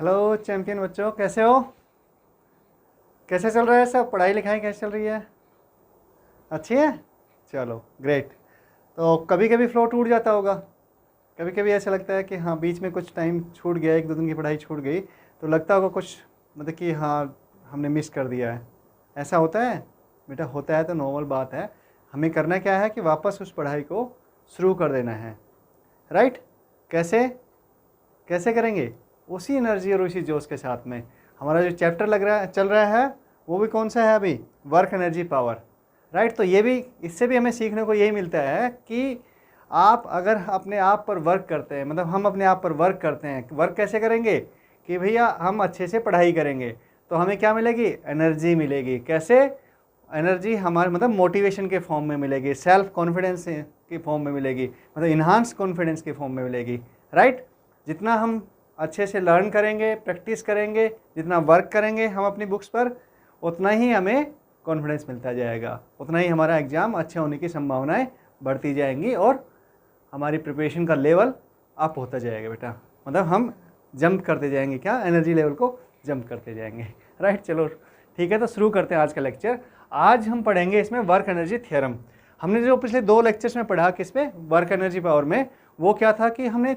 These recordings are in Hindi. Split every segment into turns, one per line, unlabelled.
हेलो चैंपियन बच्चों, कैसे हो? कैसे चल रहा है सब? पढ़ाई लिखाई कैसे चल रही है? अच्छी है? चलो ग्रेट। तो कभी कभी फ्लो टूट जाता होगा, कभी कभी ऐसा लगता है कि हाँ बीच में कुछ टाइम छूट गया, एक दो दिन की पढ़ाई छूट गई, तो लगता होगा कुछ मतलब कि हाँ हमने मिस कर दिया है। ऐसा होता है बेटा? होता है तो नॉर्मल बात है। हमें करना क्या है कि वापस उस पढ़ाई को शुरू कर देना है, राइट? कैसे कैसे करेंगे? उसी एनर्जी और उसी जोश के साथ में। हमारा जो चैप्टर लग रहा है चल रहा है वो भी कौन सा है अभी? Work energy power, right? तो ये भी, इससे भी हमें सीखने को यही मिलता है कि आप अगर अपने आप पर वर्क करते हैं, मतलब हम अपने आप पर वर्क करते हैं। वर्क कैसे करेंगे कि भैया हम अच्छे से पढ़ाई करेंगे तो हमें क्या मिलेगी? एनर्जी मिलेगी। कैसे एनर्जी? हमारे मतलब मोटिवेशन के फॉर्म में मिलेगी, सेल्फ कॉन्फिडेंस के फॉर्म में मिलेगी, मतलब इन्हांस कॉन्फिडेंस के फॉर्म में मिलेगी, राइट? जितना हम अच्छे से लर्न करेंगे, प्रैक्टिस करेंगे, जितना वर्क करेंगे हम अपनी बुक्स पर, उतना ही हमें कॉन्फिडेंस मिलता जाएगा, उतना ही हमारा एग्ज़ाम अच्छे होने की संभावनाएं बढ़ती जाएंगी और हमारी प्रिपरेशन का लेवल अप होता जाएगा बेटा। मतलब हम जंप करते जाएंगे, क्या एनर्जी लेवल को जंप करते जाएंगे, राइट? चलो ठीक है, तो शुरू करते हैं आज का लेक्चर। आज हम पढ़ेंगे इसमें वर्क एनर्जी थ्योरम। हमने जो पिछले 2 लेक्चर्स में पढ़ा किसमें? वर्क एनर्जी पावर में। वो क्या था कि हमने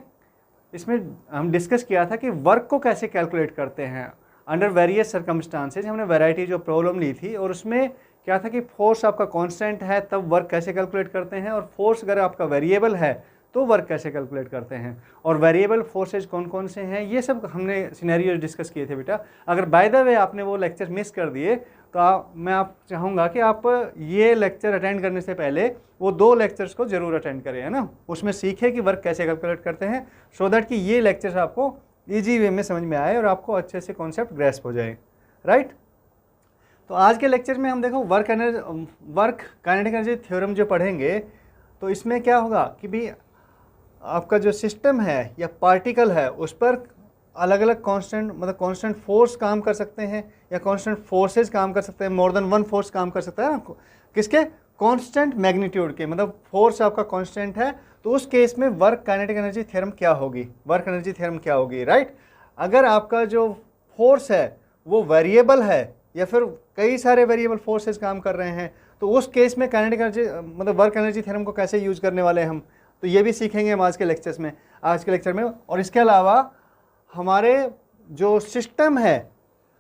इसमें हम डिस्कस किया था कि वर्क को कैसे कैलकुलेट करते हैं अंडर वेरियस सर्कमस्टांसेज। हमने वैरायटी जो प्रॉब्लम ली थी और उसमें क्या था कि फोर्स आपका कांस्टेंट है तब वर्क कैसे कैलकुलेट करते हैं, और फोर्स अगर आपका वेरिएबल है तो वर्क कैसे कैलकुलेट करते हैं, और वेरिएबल फोर्सेज कौन कौन से हैं, ये सब हमने सिनेरियो डिस्कस किए थे बेटा। अगर बाय द वे आपने वो लेक्चर मिस कर दिए तो मैं आप चाहूँगा कि आप ये लेक्चर अटेंड करने से पहले वो 2 लेक्चर्स को जरूर अटेंड करें, है ना? उसमें सीखें कि वर्क कैसे कैलकुलेट करते हैं, सो दैट कि ये लेक्चर्स आपको ईजी वे में समझ में आए और आपको अच्छे से कॉन्सेप्ट ग्रैस्प हो जाए, राइट? तो आज के लेक्चर में हम देखो वर्क काइनेटिक एनर्जी थ्योरम जो पढ़ेंगे, तो इसमें क्या होगा कि भी आपका जो सिस्टम है या पार्टिकल है उस पर अलग अलग कांस्टेंट, मतलब कांस्टेंट फोर्स काम कर सकते हैं या कांस्टेंट फोर्सेस काम कर सकते हैं, मोर देन वन फोर्स काम कर सकता है ना। किसके? कांस्टेंट मैग्नीट्यूड के, मतलब फोर्स आपका कांस्टेंट है, तो उस केस में वर्क काइनेटिक एनर्जी थ्योरम क्या होगी, वर्क एनर्जी थ्योरम क्या होगी, राइट? अगर आपका जो फोर्स है वो वेरिएबल है या फिर कई सारे वेरिएबल फोर्सेस काम कर रहे हैं, तो उस केस में काइनेटिक एनर्जी मतलब वर्क एनर्जी थ्योरम को कैसे यूज करने वाले हैं हम, तो ये भी सीखेंगे हम आज के लेक्चर में। और इसके अलावा हमारे जो सिस्टम है,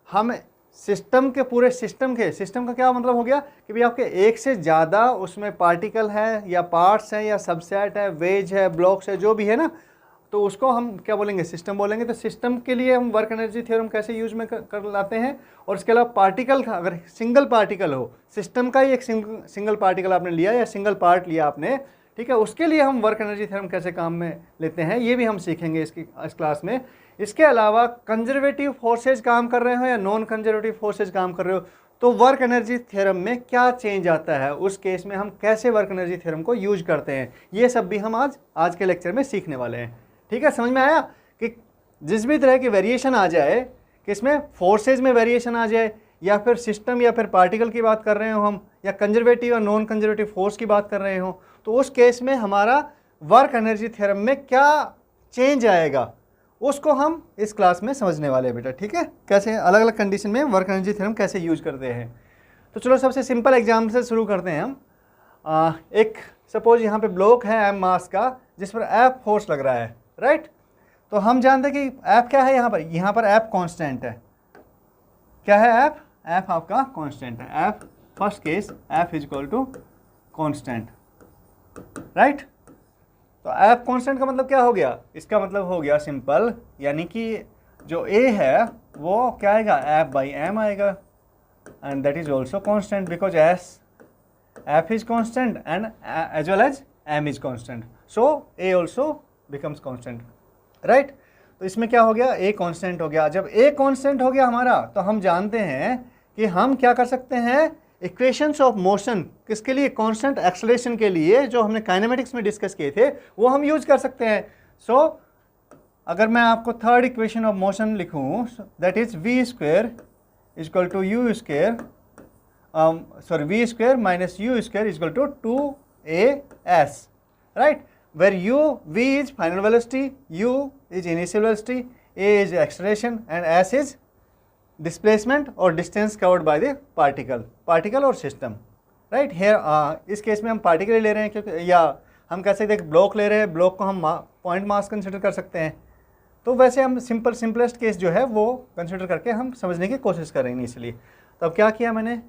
हम सिस्टम के पूरे सिस्टम का क्या मतलब हो गया कि भाई आपके एक से ज़्यादा उसमें पार्टिकल है या पार्ट्स हैं या सबसेट है, वेज है, ब्लॉक्स है, जो भी है ना, तो उसको हम क्या बोलेंगे? सिस्टम बोलेंगे। तो सिस्टम के लिए हम वर्क एनर्जी थ्योरम कैसे यूज में कर लाते हैं। और इसके अलावा पार्टिकल का, अगर सिंगल पार्टिकल हो, सिस्टम का ही एक सिंगल पार्टिकल आपने लिया या सिंगल पार्ट लिया आपने, ठीक है, उसके लिए हम वर्क एनर्जी थ्योरम कैसे काम में लेते हैं, ये भी हम सीखेंगे इस क्लास में। इसके अलावा कंजर्वेटिव फोर्सेज काम कर रहे हो या नॉन कंजर्वेटिव फोर्सेज काम कर रहे हो, तो वर्क एनर्जी थ्योरम में क्या चेंज आता है, उस केस में हम कैसे वर्क एनर्जी थ्योरम को यूज करते हैं, ये सब भी हम आज के लेक्चर में सीखने वाले हैं। ठीक है, समझ में आया कि जिस भी तरह की वेरिएशन आ जाए, कि इसमें फोर्सेज में वेरिएशन आ जाए या फिर सिस्टम या फिर पार्टिकल की बात कर रहे हो हम, या कंजर्वेटिव या नॉन कंजर्वेटिव फोर्स की बात कर रहे हो, तो उस केस में हमारा वर्क एनर्जी थ्योरम में क्या चेंज आएगा, उसको हम इस क्लास में समझने वाले हैं बेटा। ठीक है, कैसे अलग अलग कंडीशन में वर्क एनर्जी थ्योरम कैसे यूज करते हैं। तो चलो सबसे सिंपल एग्जाम्पल से शुरू करते हैं हम। एक सपोज यहाँ पे ब्लॉक है एम मास का, जिस पर एफ फोर्स लग रहा है, राइट? तो हम जानते हैं कि एफ क्या है, यहाँ पर एफ कांस्टेंट है। क्या है एफ? एफ आपका कांस्टेंट है। F first case, F is equal to constant, right? तो एफ कांस्टेंट का मतलब क्या हो गया? इसका मतलब हो गया सिंपल, यानी कि जो ए है वो क्या आएगा? एफ बाई एम आएगा, and that is also constant because F is constant and as well as M is constant, so A also becomes constant, right? तो इसमें क्या हो गया? ए कांस्टेंट हो गया। जब ए कांस्टेंट हो गया हमारा, तो हम जानते हैं कि हम क्या कर सकते हैं, इक्वेशंस ऑफ मोशन किसके लिए? कांस्टेंट एक्सेलरेशन के लिए, जो हमने काइनेमेटिक्स में डिस्कस किए थे, वो हम यूज कर सकते हैं। सो अगर मैं आपको थर्ड इक्वेशन ऑफ मोशन लिखूं, that is v square is equal to u square, v square minus you square is equal to 2as, right? Where v is final velocity, u is initial velocity, a is acceleration and s is displacement और distance covered by the particle और सिस्टम, राइट। हेयर इस केस में हम पार्टिकल ले रहे हैं क्योंकि, या हम कह सकते हैं ब्लॉक ले रहे हैं, ब्लॉक को हम पॉइंट मास कंसिडर कर सकते हैं। तो वैसे हम सिंपलेस्ट केस जो है वो कंसिडर करके हम समझने की कोशिश करेंगे इसलिए। तो अब क्या किया मैंने,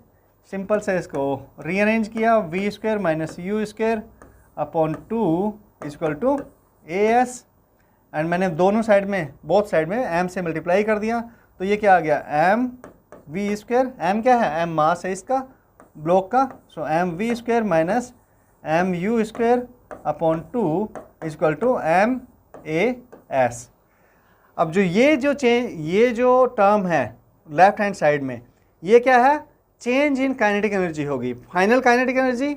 सिंपल से इसको रीअरेंज किया, V square minus you square upon 2 equal to A S, and मैंने दोनों साइड में, बोथ साइड में एम से मल्टीप्लाई कर दिया। तो ये क्या आ गया, एम वी स्क्वायर, एम क्या है, एम मास है इसका ब्लॉक का, so m we square minus m you square upon 2 equal to M a s. अब जो ये जो टर्म है लेफ्ट हैंड साइड में, ये क्या है, चेंज इन काइनेटिक एनर्जी होगी, फाइनल काइनेटिक एनर्जी,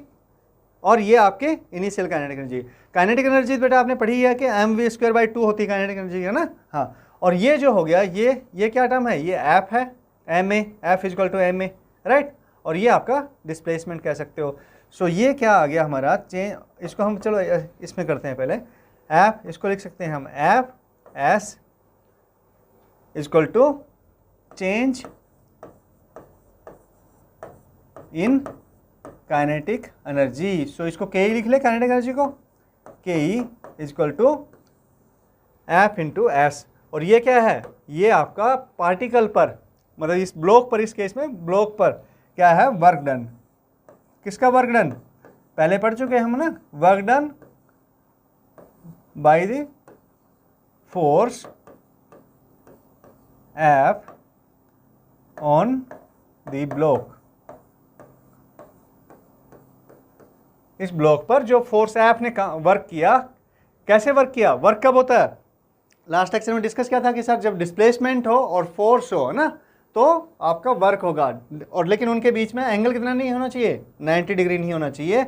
और ये आपके initial kinetic energy. Kinetic energy बेटा आपने पढ़ी है कि एम वी स्क्वायर बाई 2 होती है काइनेटिक एनर्जी, है ना। हाँ, और ये जो हो गया, ये क्या टर्म है, ये एफ है, M A, F equal to M A, right. और ये आपका डिस्प्लेसमेंट कह सकते हो। सो ये क्या आ गया हमारा चेंज, इसको हम चलो इसमें करते हैं पहले, एफ, इसको लिख सकते हैं हम f s equal to change in kinetic energy. So इसको के ई लिख ले, काइनेटिक एनर्जी को K E equal to f into s. और ये क्या है, ये आपका पार्टिकल पर, मतलब इस ब्लॉक पर, इस केस में ब्लॉक पर क्या है, वर्क डन। किसका वर्क डन, पहले पढ़ चुके हैं हम ना, work done by the force F on the block. इस ब्लॉक पर जो फोर्स एफ ने वर्क किया, कैसे वर्क किया, वर्क कब होता है, लास्ट लेक्चर में डिस्कस किया था कि सर जब डिस्प्लेसमेंट हो और फोर्स हो ना, तो आपका वर्क होगा, और लेकिन उनके बीच में एंगल कितना नहीं होना चाहिए, 90 डिग्री नहीं होना चाहिए,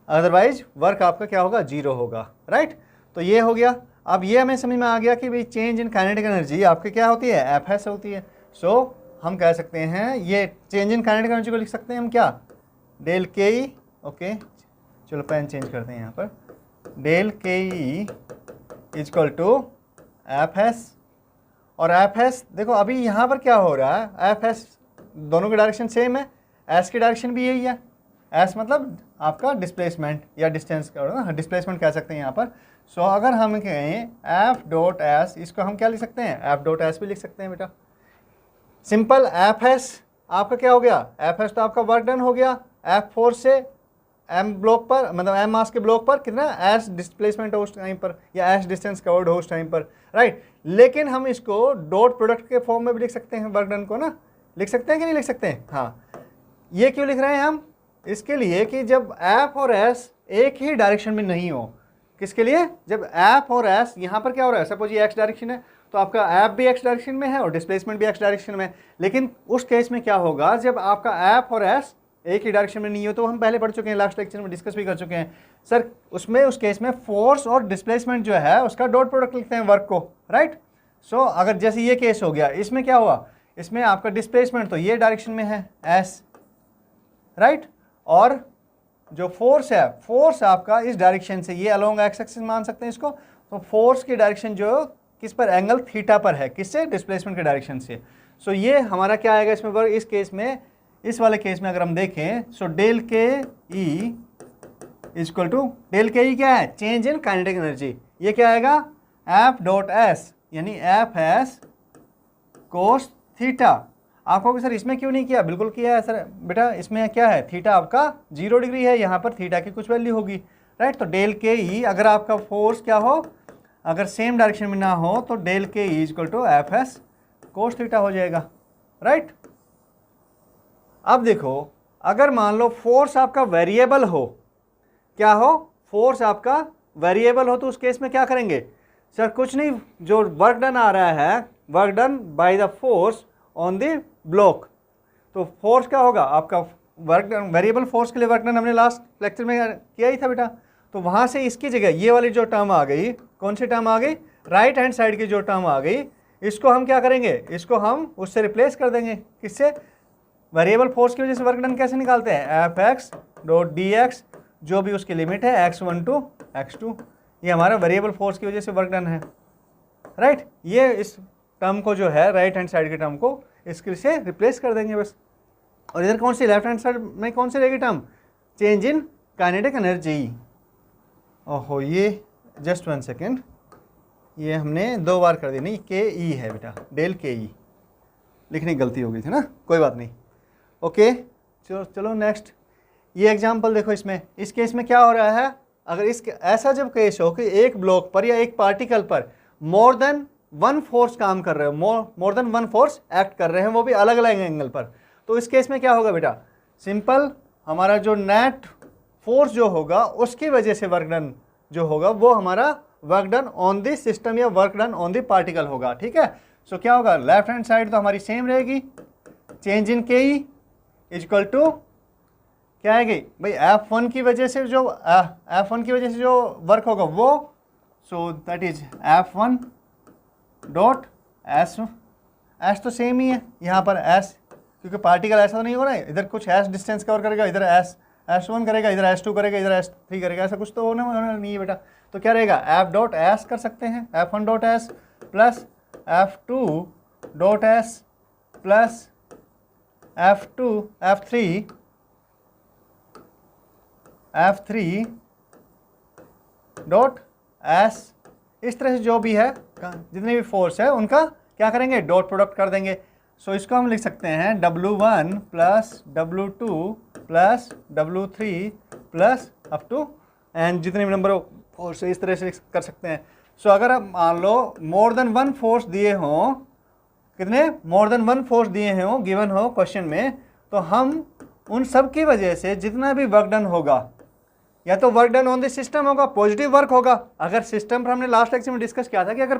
अदरवाइज वर्क आपका क्या होगा, जीरो होगा, राइट। तो ये हो गया। अब ये हमें समझ में आ गया कि भाई चेंज इन काइनेटिक एनर्जी आपकी क्या होती है, एफ एस होती है। सो हम कह सकते हैं ये चेंज इन काइनेटिक एनर्जी को लिख सकते हैं हम क्या, डेल के ई, ओके चलो पेन चेंज करते हैं यहाँ पर, del K E equal to F S. और एफ एस देखो अभी यहाँ पर क्या हो रहा है, एफ एस दोनों की डायरेक्शन सेम है, एस की डायरेक्शन भी यही है, एस मतलब आपका डिस्प्लेसमेंट या डिस्टेंस का डिस्प्लेसमेंट कह सकते हैं यहाँ पर। सो अगर हम कहें एफ डॉट एस, इसको हम क्या लिख सकते हैं, एफ डॉट एस भी लिख सकते हैं बेटा, सिंपल। एफ एस आपका क्या हो गया, एफ एस तो आपका वर्क डन हो गया, एफ फोर्स से एम ब्लॉक पर, मतलब एम मास के ब्लॉक पर कितना एस डिस्प्लेसमेंट हो उस टाइम पर, या एस डिस्टेंस कवर्ड हो उस टाइम पर, राइट। लेकिन हम इसको डॉट प्रोडक्ट के फॉर्म में भी लिख सकते हैं, वर्क डन को ना, लिख सकते हैं कि नहीं लिख सकते हैं, हाँ। ये क्यों लिख रहे हैं हम, इसके लिए कि जब एफ और एस एक ही डायरेक्शन में नहीं हो, किसके लिए, जब एफ और एस यहाँ पर क्या हो रहा है, सपोज ये एक्स डायरेक्शन है, तो आपका एफ भी एक्स डायरेक्शन में है और डिस्प्लेसमेंट भी एक्स डायरेक्शन में है। लेकिन उस केस में क्या होगा, जब आपका एफ और एस एक ही डायरेक्शन में नहीं हो, तो हम पहले पढ़ चुके हैं, लास्ट लेक्चर में डिस्कस भी कर चुके हैं सर, उसमें उस केस में फोर्स और डिस्प्लेसमेंट जो है उसका डॉट प्रोडक्ट लिखते हैं वर्क को, राइट। सो अगर जैसे ये केस हो गया, इसमें क्या हुआ, इसमें आपका डिस्प्लेसमेंट तो ये डायरेक्शन में है एस, राइट, और जो फोर्स है, फोर्स आपका इस डायरेक्शन से, ये अलोंग एक्स एक्सिस मान सकते हैं इसको, तो फोर्स की डायरेक्शन जो किस पर, एंगल थीटा पर है, किससे, डिस्प्लेसमेंट के डायरेक्शन से। सो ये हमारा क्या आएगा इसमें वर्क, इस केस में, इस वाले केस में अगर हम देखें, सो del K E equal to, del K E क्या है, चेंज इन काइनेटिक एनर्जी, ये क्या आएगा, एफ डॉट एस, यानी एफ एस कोस थीटा। आपको कि सर इसमें क्यों नहीं किया, बिल्कुल किया है सर बेटा, इसमें क्या है, थीटा आपका 0 डिग्री है, यहाँ पर थीटा की कुछ वैल्यू होगी, राइट। तो डेल के ई, अगर आपका फोर्स क्या हो, अगर सेम डायरेक्शन में ना हो, तो del K E equal to F S cos theta हो जाएगा, राइट। अब देखो, अगर मान लो फोर्स आपका वेरिएबल हो, क्या हो, फोर्स आपका वेरिएबल हो, तो उस केस में क्या करेंगे सर, कुछ नहीं, जो वर्क डन आ रहा है, work done by the force on the block, तो फोर्स क्या होगा आपका, वर्क डन, वेरिएबल फोर्स के लिए वर्क डन हमने लास्ट लेक्चर में किया ही था बेटा। तो वहाँ से इसकी जगह ये वाली जो टर्म आ गई, कौन सी टर्म आ गई, राइट हैंड साइड की जो टर्म आ गई, इसको हम क्या करेंगे, इसको हम उससे रिप्लेस कर देंगे, किससे, वेरिएबल फोर्स की वजह से वर्क डन कैसे निकालते हैं, F x dot D x, जो भी उसकी लिमिट है x1 टू x2, ये हमारा वेरिएबल फोर्स की वजह से वर्क डन है, राइट। ये इस टर्म को जो है राइट हैंड साइड के टर्म को इसके से रिप्लेस कर देंगे बस। और इधर कौन सी लेफ्ट हैंड साइड में कौन सी रहेगी term, change in kinetic energy. ओहो ये जस्ट 1 सेकेंड, ये हमने 2 बार कर दी, नहीं के ई है बेटा, डेल के ई लिखने की गलती हो गई थी ना, कोई बात नहीं। ओके चलो नेक्स्ट ये एग्जांपल देखो। इसमें इस केस में क्या हो रहा है, अगर इस ऐसा जब केस हो कि एक ब्लॉक पर या एक पार्टिकल पर मोर देन 1 फोर्स काम कर रहे हो, मोर देन 1 फोर्स एक्ट कर रहे हैं, वो भी अलग अलग एंगल पर, तो इस केस में क्या होगा बेटा, सिंपल हमारा जो नेट फोर्स जो होगा उसकी वजह से वर्क डन जो होगा वो हमारा work done on the system या work done on the particle होगा। ठीक है, सो क्या होगा, लेफ्ट हैंड साइड तो हमारी सेम रहेगी, change in K E is equal to क्या आएगी भाई, F1 की वजह से जो F1 की वजह से जो वर्क होगा वो, so that is F1 dot S तो सेम ही है यहाँ पर एस, क्योंकि पार्टिकल ऐसा तो नहीं हो रहा है, इधर कुछ एस डिस्टेंस कवर करेगा, इधर S1 करेगा, इधर S2 करेगा, इधर S3 करेगा, ऐसा कुछ तो होने नहीं है बेटा। तो क्या रहेगा, F डॉट एस कर सकते हैं, F1 dot S plus F2 dot S plus F3 dot S, इस तरह से जो भी है जितने भी फोर्स है उनका क्या करेंगे, डॉट प्रोडक्ट कर देंगे। सो इसको हम लिख सकते हैं W1 plus W2 plus W3 plus up to and जितने भी नंबर ऑफ फोर्स है, इस तरह से कर सकते हैं। सो अगर आप मान लो मोर देन 1 फोर्स दिए हों, कितने मोर देन 1 फोर्स दिए हों गिवन हो क्वेश्चन में, तो हम उन सब की वजह से जितना भी वर्क डन होगा, या तो work done on the system होगा, पॉजिटिव वर्क होगा। अगर सिस्टम पर हमने लास्ट लेक्चर में डिस्कस किया था कि अगर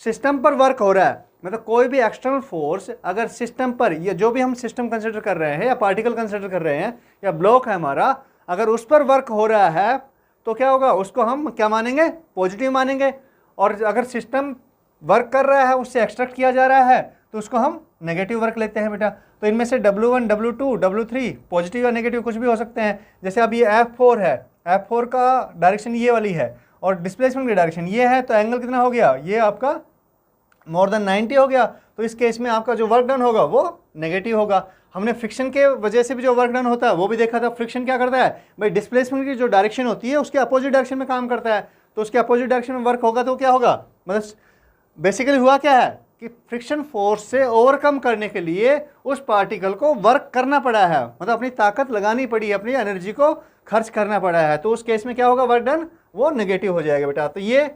सिस्टम पर वर्क हो रहा है, मतलब कोई भी एक्सटर्नल फोर्स अगर सिस्टम पर, या जो भी हम सिस्टम कंसिडर कर रहे हैं या पार्टिकल कंसिडर कर रहे हैं या ब्लॉक है हमारा, अगर उस पर वर्क हो रहा है तो क्या होगा, उसको हम क्या मानेंगे, पॉजिटिव मानेंगे। और अगर सिस्टम वर्क कर रहा है, उससे एक्सट्रैक्ट किया जा रहा है, तो उसको हम नेगेटिव वर्क लेते हैं बेटा। तो इनमें से W1 W2 W3 पॉजिटिव या नेगेटिव कुछ भी हो सकते हैं। जैसे अब ये F4 है, F4 का डायरेक्शन ये वाली है और डिस्प्लेसमेंट की डायरेक्शन ये है, तो एंगल कितना हो गया, ये आपका मोर देन 90 हो गया। तो इस केस में आपका जो वर्क डन होगा वो नेगेटिव होगा। हमने फ्रिक्शन के वजह से भी जो वर्क डन होता है वो भी देखा था। फ्रिक्शन क्या करता है भाई, डिस्प्लेसमेंट की जो डायरेक्शन होती है उसके अपोजिट डायरेक्शन में काम करता है, तो उसके अपोजिट डायरेक्शन में वर्क होगा तो क्या होगा, मतलब बेसिकली हुआ क्या है कि फ्रिक्शन फोर्स से ओवरकम करने के लिए उस पार्टिकल को वर्क करना पड़ा है, मतलब अपनी ताकत लगानी पड़ी, अपनी एनर्जी को खर्च करना पड़ा है। तो उस केस में क्या होगा, वर्क डन वो नेगेटिव हो जाएगा बेटा। तो ये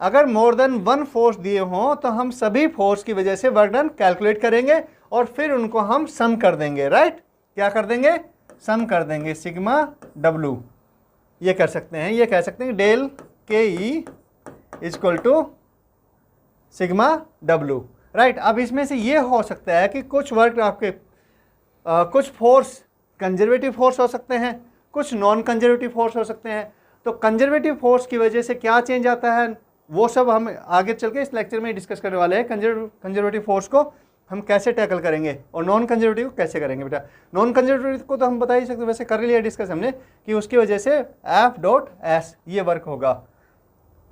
अगर मोर देन 1 फोर्स दिए हों तो हम सभी फोर्स की वजह से वर्क डन कैलकुलेट करेंगे और फिर उनको हम सम कर देंगे, राइट। क्या कर देंगे, सम कर देंगे, सिग्मा W ये कर सकते हैं, ये कह सकते हैं del K E is equal to sigma W, right. अब इसमें से ये हो सकता है कि कुछ वर्क आपके कुछ फोर्स कंजर्वेटिव फोर्स हो सकते हैं, कुछ नॉन कंजर्वेटिव फोर्स हो सकते हैं। तो कंजर्वेटिव फोर्स की वजह से क्या चेंज आता है वो सब हम आगे चल के इस लेक्चर में डिस्कस करने वाले हैं। कंजर्वेटिव फोर्स को हम कैसे टैकल करेंगे और नॉन कंजर्वेटिव कैसे करेंगे बेटा। नॉन कंजर्वेटिव को तो हम बता ही सकते, वैसे कर लिया डिस्कस हमने कि उसकी वजह से F डॉट एस ये वर्क होगा।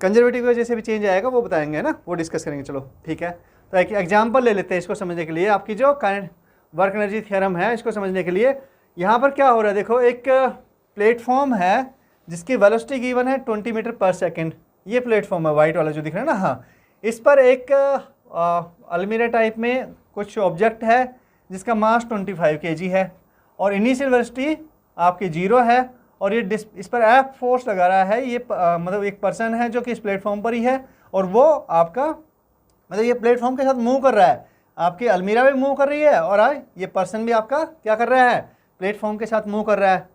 कंजर्वेटिव की वजह से भी चेंज आएगा, वो बताएंगे ना, वो डिस्कस करेंगे। चलो ठीक है, तो एक एग्जाम्पल ले लेते हैं इसको समझने के लिए। आपकी जो वर्क एनर्जी थ्योरम है इसको समझने के लिए यहाँ पर क्या हो रहा है, देखो एक प्लेटफॉर्म है जिसकी वेलोसिटी गिवन है 20 मीटर पर सेकेंड। ये प्लेटफॉर्म है वाइट वाला जो दिख रहा है ना, हाँ। इस पर एक अलमीरा टाइप में कुछ ऑब्जेक्ट है जिसका मास 25 kg है और इनिशियल वेलोसिटी आपकी 0 है और ये इस पर F फोर्स लगा रहा है। ये मतलब एक पर्सन है जो कि इस प्लेटफॉर्म पर ही है और वो आपका मतलब ये प्लेटफॉर्म के साथ मूव कर रहा है। आपकी अलमीरा भी मूव कर रही है और ये पर्सन भी आपका क्या कर रहा है, प्लेटफॉर्म के साथ मूव कर रहा है।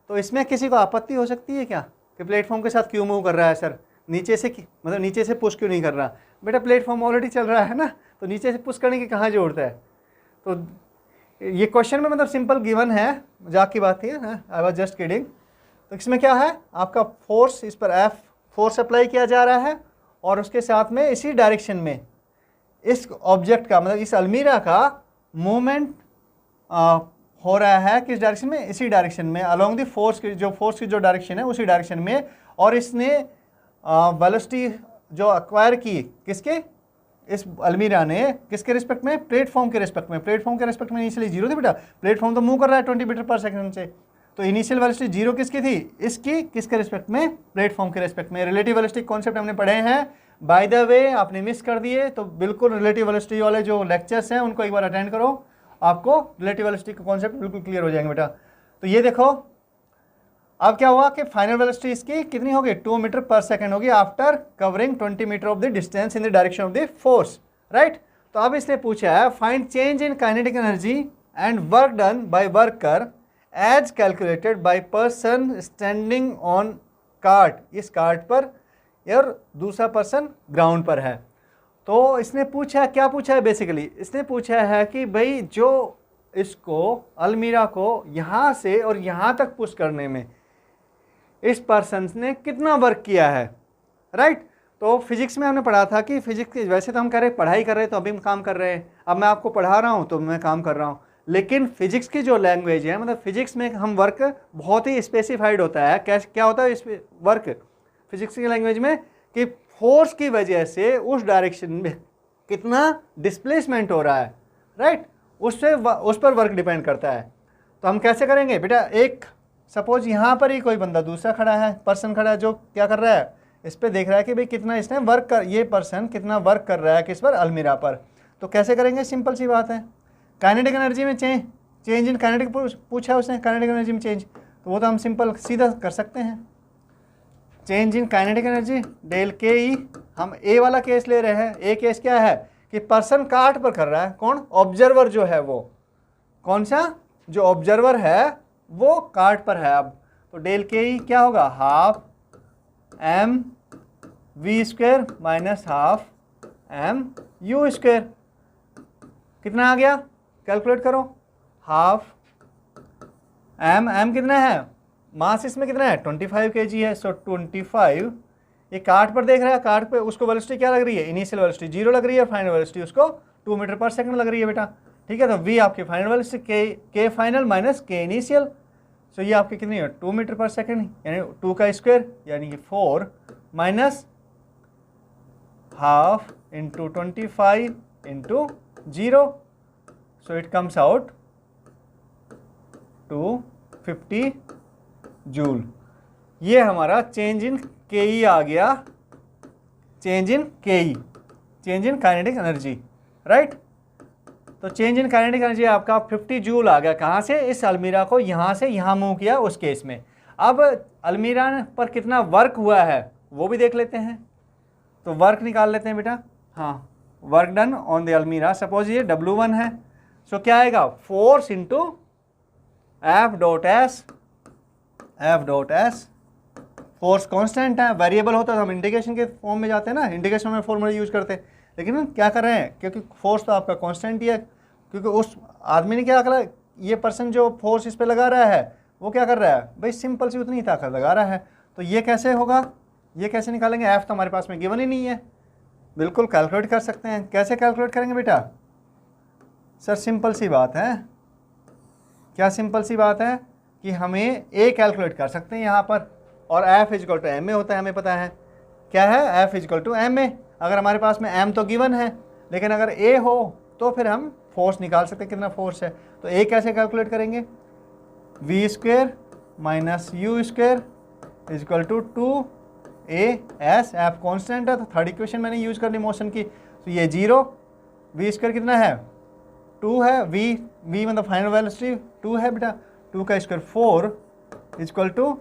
तो इसमें किसी को आपत्ति हो सकती है क्या कि प्लेटफॉर्म के साथ क्यों मूव कर रहा है सर, नीचे से मतलब नीचे से पुश क्यों नहीं कर रहा। बेटा प्लेटफॉर्म ऑलरेडी चल रहा है ना, तो नीचे से पुश करने की कहाँ जरूरत है। तो ये क्वेश्चन में मतलब सिंपल गिवन है, मजाक की बात थी, आई वाज जस्ट किडिंग। तो इसमें क्या है, आपका फोर्स इस पर F फोर्स अप्लाई किया जा रहा है और उसके साथ में इसी डायरेक्शन में इस ऑब्जेक्ट का मतलब इस अलमीरा का मूवमेंट हो रहा है किस डायरेक्शन में, इसी डायरेक्शन में अलोंग द फोर्स की जो डायरेक्शन है उसी डायरेक्शन में। और इसने वेलोसिटी जो एक्वायर की किसके, इस अलमीरा ने किसके रिस्पेक्ट में, प्लेटफॉर्म के रिस्पेक्ट में, प्लेटफॉर्म के रिस्पेक्ट में इनिशियली जीरो थी बेटा, प्लेटफॉर्म तो मूव कर रहा है 20 मीटर पर सेकंड से, तो इनिशियल वेलोसिटी जीरो किसकी थी, इसकी, किसके रिस्पेक्ट में, प्लेटफॉर्म के रिस्पेक्ट में। रिलेटिव वेलोसिटी कॉन्सेप्ट हमने पढ़े हैं, बाय द वे आपने मिस कर दिए तो बिल्कुल रिलेटिव वेलोसिटी वाले जो लेक्चर्स हैं उनको एक बार अटेंड करो, आपको रिलेटिव वेलोसिटी का कॉन्सेप्ट बिल्कुल क्लियर हो जाएंगे बेटा। तो ये देखो अब क्या हुआ कि फाइनल वेलोसिटी इसकी कितनी होगी, 2 मीटर पर सेकंड होगी after covering 20 metre of the distance in the direction of the force, right. तो अब इसने पूछा है find change in kinetic energy and work done by worker as calculated by person standing on cart, इस कार्ट पर और दूसरा पर्सन ग्राउंड पर है। तो इसने पूछा, क्या पूछा है बेसिकली, इसने पूछा है कि भाई जो इसको अलमीरा को यहाँ से और यहाँ तक पुश करने में इस पर्सन ने कितना वर्क किया है, राइट। तो फिजिक्स में हमने पढ़ा था कि फिजिक्स वैसे तो हम कर रहे पढ़ाई कर रहे तो अभी हम काम कर रहे हैं, अब मैं आपको पढ़ा रहा हूँ तो मैं काम कर रहा हूँ, लेकिन फिजिक्स की जो लैंग्वेज है, मतलब फिजिक्स में हम वर्क बहुत ही स्पेसिफाइड होता है। क्या होता है इस वर्क फिजिक्स की लैंग्वेज में, कि फोर्स की वजह से उस डायरेक्शन में कितना डिस्प्लेसमेंट हो रहा है, राइट, उससे उस पर वर्क डिपेंड करता है। तो हम कैसे करेंगे बेटा, एक सपोज यहाँ पर ही कोई बंदा दूसरा खड़ा है, पर्सन खड़ा है, जो क्या कर रहा है, इस पर देख रहा है कि भाई कितना इसने वर्क कर, ये पर्सन कितना वर्क कर रहा है किस पर, अलमीरा पर। तो कैसे करेंगे, सिंपल सी बात है, काइनेटिक एनर्जी में चेंज इन काइनेटिक पूछा है उसने, काइनेटिक एनर्जी में चेंज, तो वो तो हम सिंपल सीधा कर सकते हैं। Change in kinetic energy del K E, हम ए वाला केस ले रहे हैं। ए केस क्या है कि पर्सन कार्ट पर कर रहा है, कौन, ऑब्जर्वर जो है वो, कौन सा, जो ऑब्जर्वर है वो कार्ट पर है। अब तो डेल के ई क्या होगा, half M we square minus half M you square, कितना आ गया, कैलकुलेट करो, हाफ एम कितना है, मास इसमें कितना है 25 kg है, सो 25, ये कार्ट पर देख रहा है, कार्ट पे उसको वेलोसिटी क्या लग रही है, इनिशियल वेलोसिटी 0 लग रही है, फाइनल वेलोसिटी उसको 2 मीटर पर सेकंड लग रही है बेटा, ठीक है। तो v आपकी फाइनल वेलोसिटी के फाइनल माइनस के इनिशियल, सो ये आपकी कितनी है 2 मीटर पर सेकंड, यानी 2 का स्क्वायर यानी कि 4 minus half into 25 into 0, so it comes out 250 joule. ये हमारा चेंज इन के ई आ गया, change in K E, change in kinetic energy, right. तो चेंज इन काइनेटिक एनर्जी आपका 50 जूल आ गया, कहाँ से, इस अलमीरा को यहाँ से यहाँ मूव किया उस केस में। अब अलमीरा पर कितना वर्क हुआ है वो भी देख लेते हैं, तो वर्क निकाल लेते हैं बेटा। हाँ, वर्क डन ऑन द अलमीरा, सपोज ये W1 है, सो क्या आएगा, force into F dot S, force constant है, वेरिएबल होता है तो हम इंटीग्रेशन के फॉर्म में जाते हैं ना, इंटीग्रेशन में फॉर्मूला यूज करते हैं, लेकिन क्या कर रहे हैं, क्योंकि फोर्स तो आपका कांस्टेंट ही है, क्योंकि उस आदमी ने क्या करा, ये पर्सन जो फोर्स इस पे लगा रहा है वो क्या कर रहा है भाई, सिंपल सी उतनी ताकत लगा रहा है। तो ये कैसे होगा, ये कैसे निकालेंगे, एफ तो हमारे पास में गिवन ही नहीं है, बिल्कुल कैलकुलेट कर सकते हैं। कैसे कैलकुलेट करेंगे बेटा, सर सिंपल सी बात है, क्या सिंपल सी बात है कि हमें ए कैलकुलेट कर सकते हैं यहाँ पर, और F is equal to M A होता है, हमें पता है क्या है, F is equal to M A. अगर हमारे पास में एम तो गिवन है, लेकिन अगर ए हो तो फिर हम फोर्स निकाल सकते हैं कितना फोर्स है। तो ए कैसे कैलकुलेट करेंगे, V square minus U square is equal to 2 A S, F constant है तो थर्ड इक्वेशन मैंने यूज कर ली मोशन की, तो ये 0, वी स्क्वेयर कितना है 2 है, वी मतलब फाइनल वेलोसिटी 2 है बेटा, 2 का स्क्वायर 4 इजकल टू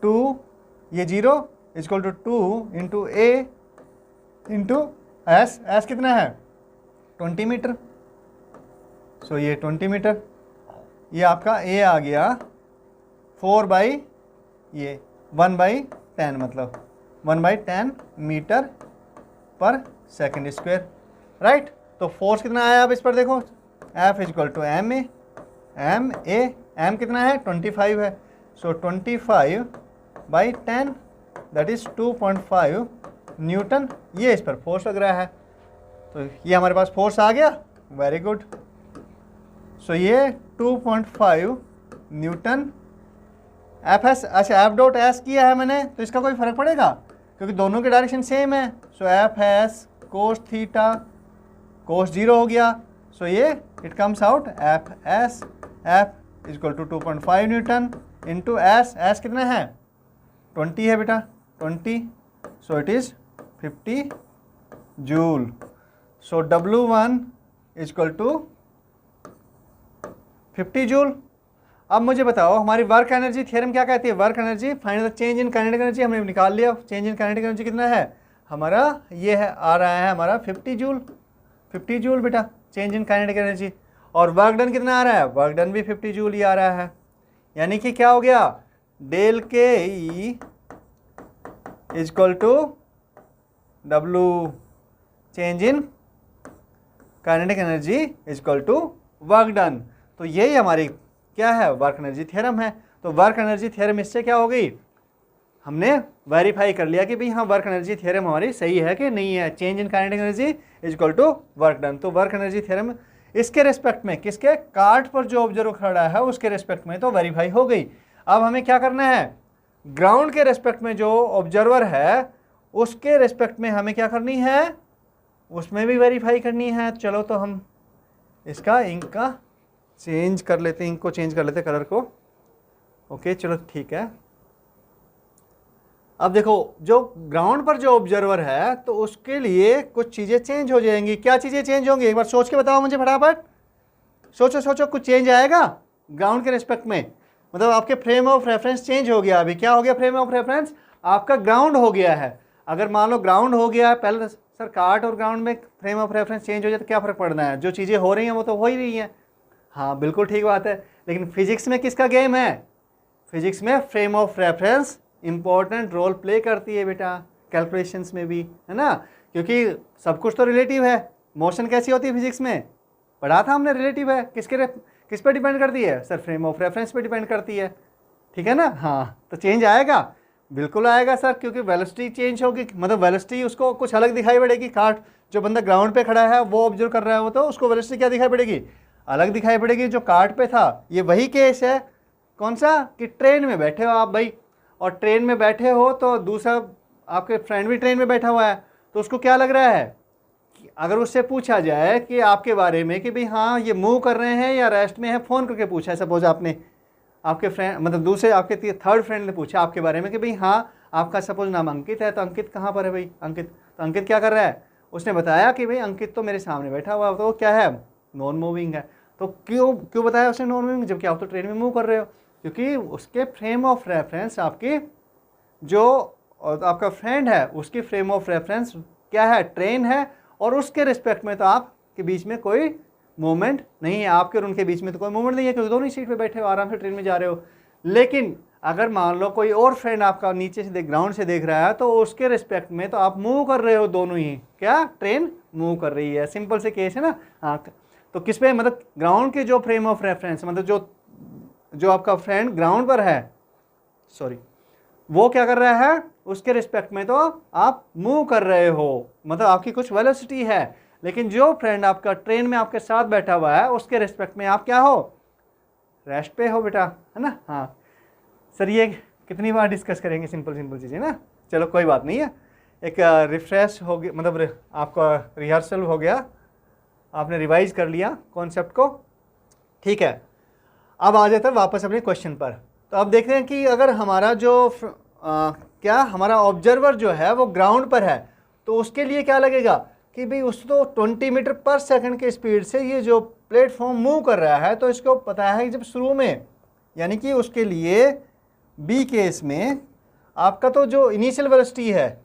2, ये 0 is equal to 2 into A into S, S कितना है 20 मीटर, सो ये 20 मीटर, ये आपका ए आ गया 4 बाई ये 1/10, मतलब 1/10 मीटर पर सेकंड स्क्वायर, राइट। तो फोर्स कितना आया, अब इस पर देखो, F is equal to M A, M कितना है 25 है, सो 25/10 दैट इज 2.5 न्यूटन, ये इस पर फोर्स लग रहा है। तो ये हमारे पास फोर्स आ गया, वेरी गुड। सो ये 2.5 न्यूटन, एफ एस, अच्छा एफ डॉट एस किया है मैंने, तो इसका कोई फर्क पड़ेगा क्योंकि दोनों के डायरेक्शन सेम है, so f S cos theta cos 0 हो गया। सो ये it comes out f s, f is equal to 2.5 newton into S, S कितना है 20 है बेटा 20, so it is 50 joule. So W1 is equal to 50 joule. अब मुझे बताओ हमारी वर्क एनर्जी थ्योरम क्या कहती है, work energy find the change in kinetic energy, हमने निकाल लिया चेंज इन काइनेटिक एनर्जी कितना है हमारा, ये है आ रहा है हमारा 50 जूल, 50 जूल बेटा चेंज इन काइनेटिक एनर्जी। और वर्क डन कितना आ रहा है, वर्क डन भी 50 जूल ही आ रहा है। यानी कि क्या हो गया, del K E is equal to W change in kinetic energy is equal to work done. तो यही हमारी क्या है, वर्क एनर्जी थ्योरम है। तो वर्क एनर्जी थ्योरम इससे क्या हो गई, हमने वेरीफाई कर लिया कि भाई हाँ वर्क एनर्जी थ्योरम हमारी सही है कि नहीं है, change in kinetic energy is equal to work done. तो वर्क एनर्जी थ्योरम इसके रिस्पेक्ट में, किसके, कार्ट पर जो ऑब्जर्व खड़ा है उसके रिस्पेक्ट में तो वेरीफाई हो गई। अब हमें क्या करना है, ग्राउंड के रिस्पेक्ट में जो ऑब्जर्वर है उसके रिस्पेक्ट में हमें क्या करनी है, उसमें भी वेरीफाई करनी है। चलो तो हम इसका इंक का चेंज कर लेते हैं, इंक को चेंज कर लेते हैं कलर को। ओके चलो ठीक है। अब देखो जो ग्राउंड पर जो ऑब्जर्वर है तो उसके लिए कुछ चीज़ें चेंज हो जाएंगी। क्या चीज़ें चेंज होंगी एक बार सोच के बताओ मुझे फटाफट, सोचो सोचो, कुछ चेंज आएगा ग्राउंड के रिस्पेक्ट में, मतलब आपके फ्रेम ऑफ रेफरेंस चेंज हो गया। अभी क्या हो गया, फ्रेम ऑफ रेफरेंस आपका ग्राउंड हो गया है। अगर मान लो ग्राउंड हो गया है, पहले सर कार्ट और ग्राउंड में फ्रेम ऑफ रेफरेंस चेंज हो जाए तो क्या फ़र्क पड़ना है, जो चीज़ें हो रही हैं वो तो हो ही रही हैं। हाँ बिल्कुल ठीक बात है, लेकिन फिजिक्स में किसका गेम है, फिजिक्स में frame of reference important role play करती है बेटा, कैलकुलेशंस में भी, है ना, क्योंकि सब कुछ तो रिलेटिव है। मोशन कैसी होती है फिजिक्स में, पढ़ा था हमने, रिलेटिव है, किस पे डिपेंड करती है सर, फ्रेम ऑफ रेफरेंस पे डिपेंड करती है, ठीक है ना। हाँ तो चेंज आएगा, बिल्कुल आएगा सर, क्योंकि वेलोसिटी चेंज होगी, मतलब वेलोसिटी उसको कुछ अलग दिखाई पड़ेगी। कार्ट जो बंदा ग्राउंड पे खड़ा है वो ऑब्जर्व कर रहा है, वो तो उसको वेलोसिटी क्या दिखाई पड़ेगी, अलग दिखाई पड़ेगी। जो कार्ट पे था ये वही केस है, कौन सा, कि ट्रेन में बैठे हो आप भाई, और ट्रेन में बैठे हो तो दूसरा आपके फ्रेंड भी ट्रेन में बैठा हुआ है, तो उसको क्या लग रहा है कि अगर उससे पूछा जाए कि आपके बारे में कि भाई हाँ ये मूव कर रहे हैं या रेस्ट में है, फ़ोन करके पूछा है सपोज आपने, आपके फ्रेंड मतलब दूसरे आपके थर्ड फ्रेंड ने पूछा आपके बारे में कि भाई हाँ आपका सपोज नाम अंकित है, तो अंकित कहाँ पर है भाई, अंकित, तो अंकित क्या कर रहा है, उसने बताया कि भाई अंकित तो मेरे सामने बैठा हुआ है, तो वो क्या है, नॉन मूविंग है। तो क्यों बताया उसने नॉन मूविंग, जबकि आप तो ट्रेन में मूव कर रहे हो, क्योंकि उसके फ्रेम ऑफ रेफरेंस आपकी जो आपका फ्रेंड है उसकी फ्रेम ऑफ रेफरेंस क्या है, ट्रेन है, और उसके रिस्पेक्ट में तो आपके बीच में कोई मूवमेंट नहीं है, आपके और उनके बीच में तो कोई मूवमेंट नहीं है, क्योंकि दोनों ही सीट पे बैठे हो, आराम से ट्रेन में जा रहे हो। लेकिन अगर मान लो कोई और फ्रेंड आपका नीचे से ग्राउंड से देख रहा है तो उसके रिस्पेक्ट में तो आप मूव कर रहे हो, दोनों ही, क्या, ट्रेन मूव कर रही है, सिंपल से केस है ना। हाँ तो किस पे, मतलब ग्राउंड के जो फ्रेम ऑफ रेफरेंस, मतलब जो आपका फ्रेंड ग्राउंड पर है, सॉरी, वो क्या कर रहा है, उसके रिस्पेक्ट में तो आप मूव कर रहे हो, मतलब आपकी कुछ वेलोसिटी है। लेकिन जो फ्रेंड आपका ट्रेन में आपके साथ बैठा हुआ है उसके रिस्पेक्ट में आप क्या हो, रेस्ट पे हो बेटा, है ना। हाँ सर ये कितनी बार डिस्कस करेंगे सिंपल चीज़ें ना, चलो कोई बात नहीं है, एक रिफ्रेश हो गया, मतलब आपका रिहर्सल हो गया, आपने रिवाइज कर लिया कॉन्सेप्ट को, ठीक है। अब आ जाता है वापस अपने क्वेश्चन पर। तो अब देखते हैं कि अगर हमारा जो क्या हमारा ऑब्जर्वर जो है वो ग्राउंड पर है तो उसके लिए क्या लगेगा कि भाई उस तो 20 मीटर पर सेकंड की स्पीड से ये जो प्लेटफॉर्म मूव कर रहा है, तो इसको पता है कि जब शुरू में, यानी कि उसके लिए बी केस में आपका तो जो इनिशियल वेलोसिटी है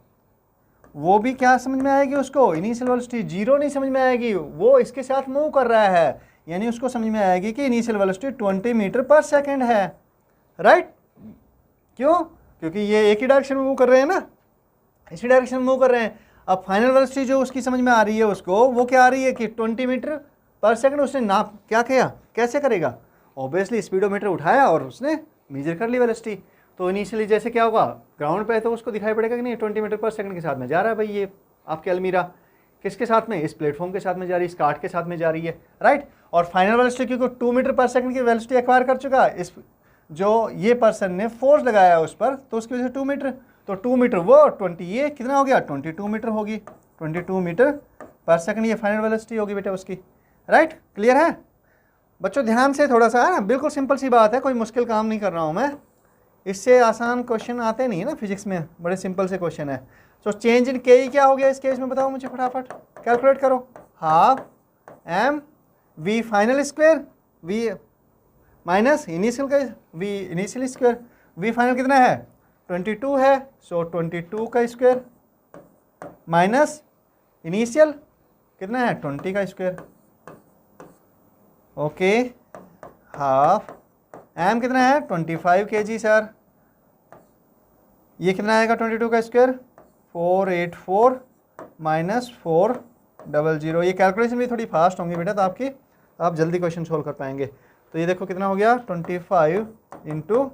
वो भी क्या समझ में आएगी, उसको इनिशियल वेलोसिटी जीरो नहीं समझ में आएगी, वो इसके साथ मूव कर रहा है, यानी उसको समझ में आएगी कि इनिशियल वेलोसिटी 20 मीटर पर सेकंड है, राइट। क्यों, क्योंकि ये एक ही डायरेक्शन में मूव कर रहे हैं ना, इसी डायरेक्शन में मूव कर रहे हैं। अब फाइनल वेलोसिटी जो उसकी समझ में आ रही है उसको, वो क्या आ रही है कि 20 मीटर पर सेकंड। उसने नाप क्या किया, कैसे करेगा, ऑब्वियसली स्पीडोमीटर उठाया और उसने मेजर कर ली वेलोसिटी। तो इनिशियली जैसे क्या होगा, ग्राउंड पे है तो उसको दिखाई पड़ेगा कि नहीं 20 मीटर पर सेकंड के साथ में जा रहा है भाई, ये आपके अलमीरा किसके साथ में, इस प्लेटफॉर्म के साथ में जा रही है, इस कार्ट के साथ में जा रही है, राइट। और फाइनल वेलोसिटी क्योंकि 2 मीटर पर सेकंड की वेलोसिटी एक्वायर कर चुका, इस जो ये पर्सन ने फोर्स लगाया उस पर, तो उसकी वजह से 2 मीटर, तो 2 मीटर वो 20, ये कितना हो गया 22 मीटर होगी, 22 मीटर पर सेकंड, ये फाइनल वेलोसिटी होगी बेटा उसकी। राइट, क्लियर है बच्चों? ध्यान से थोड़ा सा, है ना, बिल्कुल सिंपल सी बात है, कोई मुश्किल काम नहीं कर रहा हूँ मैं। इससे आसान क्वेश्चन आते नहीं है ना फिजिक्स में, बड़े सिंपल से क्वेश्चन है। तो चेंज इन के क्या हो गया इस केस में, बताओ मुझे फटाफट, कैलकुलेट करो। Half M v final square v minus initial का v initial square, v final कितना है 22 है, सो 22 का स्क्वायर माइनस इनिशियल कितना है 20 का स्क्वायर। ओके, हाफ एम कितना है 25 kg सर, ये कितना आएगा 22 का स्क्वायर 484 माइनस 400। ये कैलकुलेशन भी थोड़ी फास्ट होंगी बेटा, तो आपकी आप जल्दी क्वेश्चन सोल्व कर पाएंगे। तो ये देखो कितना हो गया 25 इंटू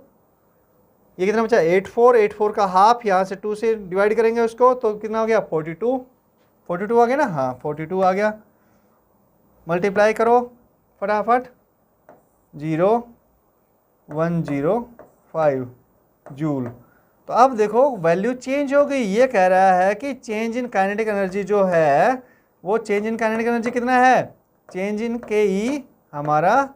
ये कितना बचा 84 का हाफ, यहाँ से 2 से डिवाइड करेंगे उसको, तो कितना हो गया 42 आ गया ना, हाँ 42 आ गया। मल्टीप्लाई करो फटाफट, 0105 जूल। तो अब देखो वैल्यू चेंज हो गई। ये कह रहा है कि चेंज इन काइनेटिक एनर्जी जो है वो चेंज इन काइनेटिक एनर्जी कितना है, चेंज इन के ई हमारा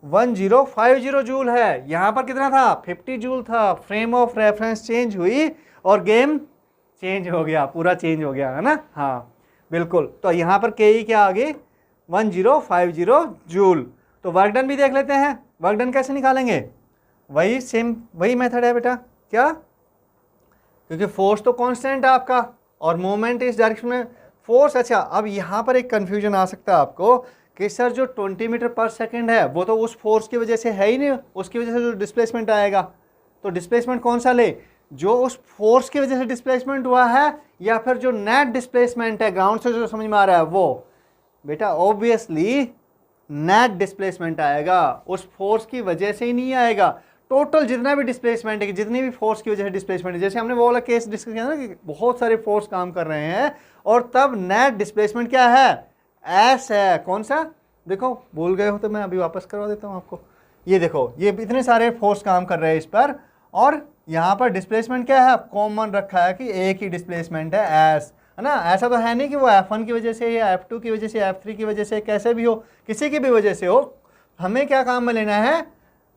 1050 जूल है। यहाँ पर कितना था 50 जूल था। फ्रेम ऑफ रेफरेंस चेंज हुई और गेम चेंज हो गया, पूरा चेंज हो गया, है ना। हाँ बिल्कुल, तो यहाँ पर के ई क्या आ गई 1050 जूल। तो वर्क डन भी देख लेते हैं। वर्क डन कैसे निकालेंगे, वही सेम वही मेथड है बेटा। क्या, क्योंकि फोर्स तो कांस्टेंट है आपका और मूवमेंट इस डायरेक्शन में फोर्स। अच्छा, अब यहाँ पर एक कंफ्यूजन आ सकता है आपको कि सर जो 20 मीटर पर सेकंड है वो तो उस फोर्स की वजह से है ही नहीं, उसकी वजह से जो डिस्प्लेसमेंट आएगा, तो डिस्प्लेसमेंट कौन सा ले, जो उस फोर्स की वजह से डिस्प्लेसमेंट हुआ है या फिर जो नेट डिस्प्लेसमेंट है ग्राउंड से जो समझ में आ रहा है वो। बेटा ऑब्वियसली नेट डिस्प्लेसमेंट आएगा, उस फोर्स की वजह से ही नहीं आएगा। टोटल जितना भी डिस्प्लेसमेंट है कि जितनी भी फोर्स की वजह से डिस्प्लेसमेंट है, जैसे हमने वो वाला केस डिस्कस किया ना कि बहुत सारे फोर्स काम कर रहे हैं और तब नेट डिस्प्लेसमेंट क्या है, एस है। कौन सा, देखो भूल गए हो तो मैं अभी वापस करवा देता हूँ आपको। ये देखो, ये इतने सारे फोर्स काम कर रहे हैं इस पर और यहाँ पर डिस्प्लेसमेंट क्या है, कॉमन रखा है कि एक ही डिस्प्लेसमेंट है, एस, है ना। ऐसा तो है नहीं कि वो F1 की वजह से या F2 की वजह से F3 की वजह से, कैसे भी हो, किसी की भी वजह से हो, हमें क्या काम में लेना है,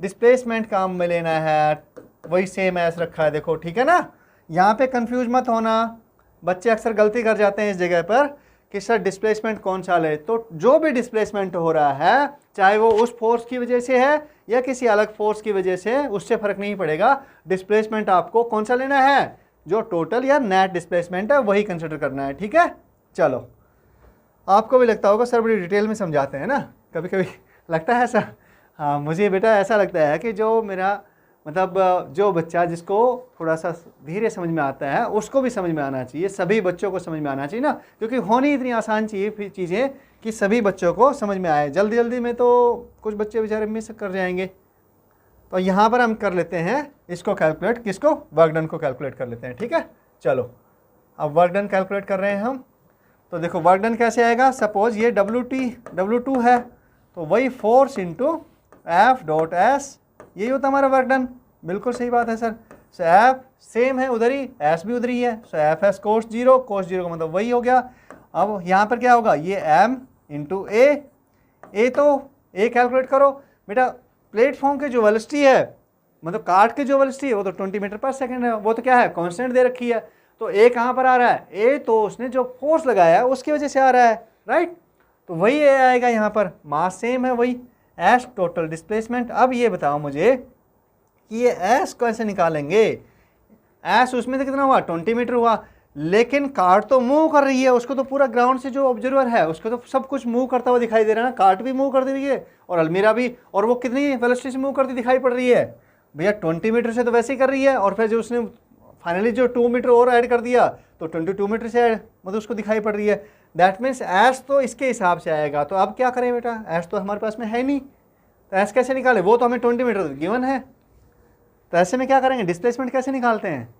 डिस्प्लेसमेंट काम में लेना है। वही सेम एस रखा है, देखो ठीक है ना। यहाँ पे कंफ्यूज मत होना, बच्चे अक्सर गलती कर जाते हैं इस जगह पर कि सर डिस्प्लेसमेंट कौन सा ले। तो जो भी डिस्प्लेसमेंट हो रहा है चाहे वो उस फोर्स की वजह से है या किसी अलग फोर्स की वजह से, उससे फर्क नहीं पड़ेगा। डिस्प्लेसमेंट आपको कौन सा लेना है, जो टोटल या नेट डिस्प्लेसमेंट है वही कंसिडर करना है, ठीक है। चलो, आपको भी लगता होगा सर बड़ी डिटेल में समझाते हैं ना, कभी कभी लगता है ऐसा। हाँ, मुझे बेटा ऐसा लगता है कि जो मेरा मतलब जो बच्चा जिसको थोड़ा सा धीरे समझ में आता है उसको भी समझ में आना चाहिए, सभी बच्चों को समझ में आना चाहिए ना, क्योंकि होनी इतनी आसान चाहिए चीज़ें कि सभी बच्चों को समझ में आए। जल्दी जल्दी में तो कुछ बच्चे बेचारे मिस कर जाएंगे। तो यहाँ पर हम कर लेते हैं इसको कैलकुलेट, किसको, वर्क डन को कैलकुलेट कर लेते हैं, ठीक है। चलो अब वर्क डन कैलकुलेट कर रहे हैं हम। तो देखो वर्क डन कैसे आएगा, सपोज ये W2 है तो वही फोर्स इंटू F.S, यही होता हमारा वर्क डन। बिल्कुल सही बात है सर। सो F सेम है उधर ही, S भी उधर ही है, सो FS cos 0 का मतलब वही हो गया। अब यहाँ पर क्या होगा, ये M इंटू A तो A कैलकुलेट करो बेटा। प्लेटफॉर्म की जो वेलोसिटी है, मतलब कार्ट की जो वेलोसिटी है वो तो 20 मीटर पर सेकंड है, वो तो क्या है कांस्टेंट दे रखी है। तो ए कहाँ पर आ रहा है, ए तो उसने जो फोर्स लगाया है उसकी वजह से आ रहा है, राइट। तो वही ए आएगा यहाँ पर, मास सेम है वही, एस टोटल डिस्प्लेसमेंट। अब ये बताओ मुझे कि ये एस कैसे निकालेंगे। एस उसमें तो कितना हुआ 20 मीटर हुआ, लेकिन कार्ट तो मूव कर रही है, उसको तो पूरा ग्राउंड से जो ऑब्जर्वर है उसको तो सब कुछ मूव करता हुआ दिखाई दे रहा है ना। कार्ट भी मूव कर रही है और अलमीरा भी, और वो कितनी वेलोसिटी से मूव करती दिखाई पड़ रही है भैया, 20 मीटर से तो वैसे ही कर रही है, और फिर जो उसने फाइनली जो 2 मीटर और ऐड कर दिया तो 22 मीटर से मतलब उसको दिखाई पड़ रही है। दैट मीन्स एस तो इसके हिसाब से आएगा। तो अब क्या करें बेटा, एस तो हमारे पास में है नहीं, तो एस कैसे निकाले, वो तो हमें 20 मीटर गिवन है। तो ऐसे में क्या करेंगे, डिस्प्लेसमेंट कैसे निकालते हैं।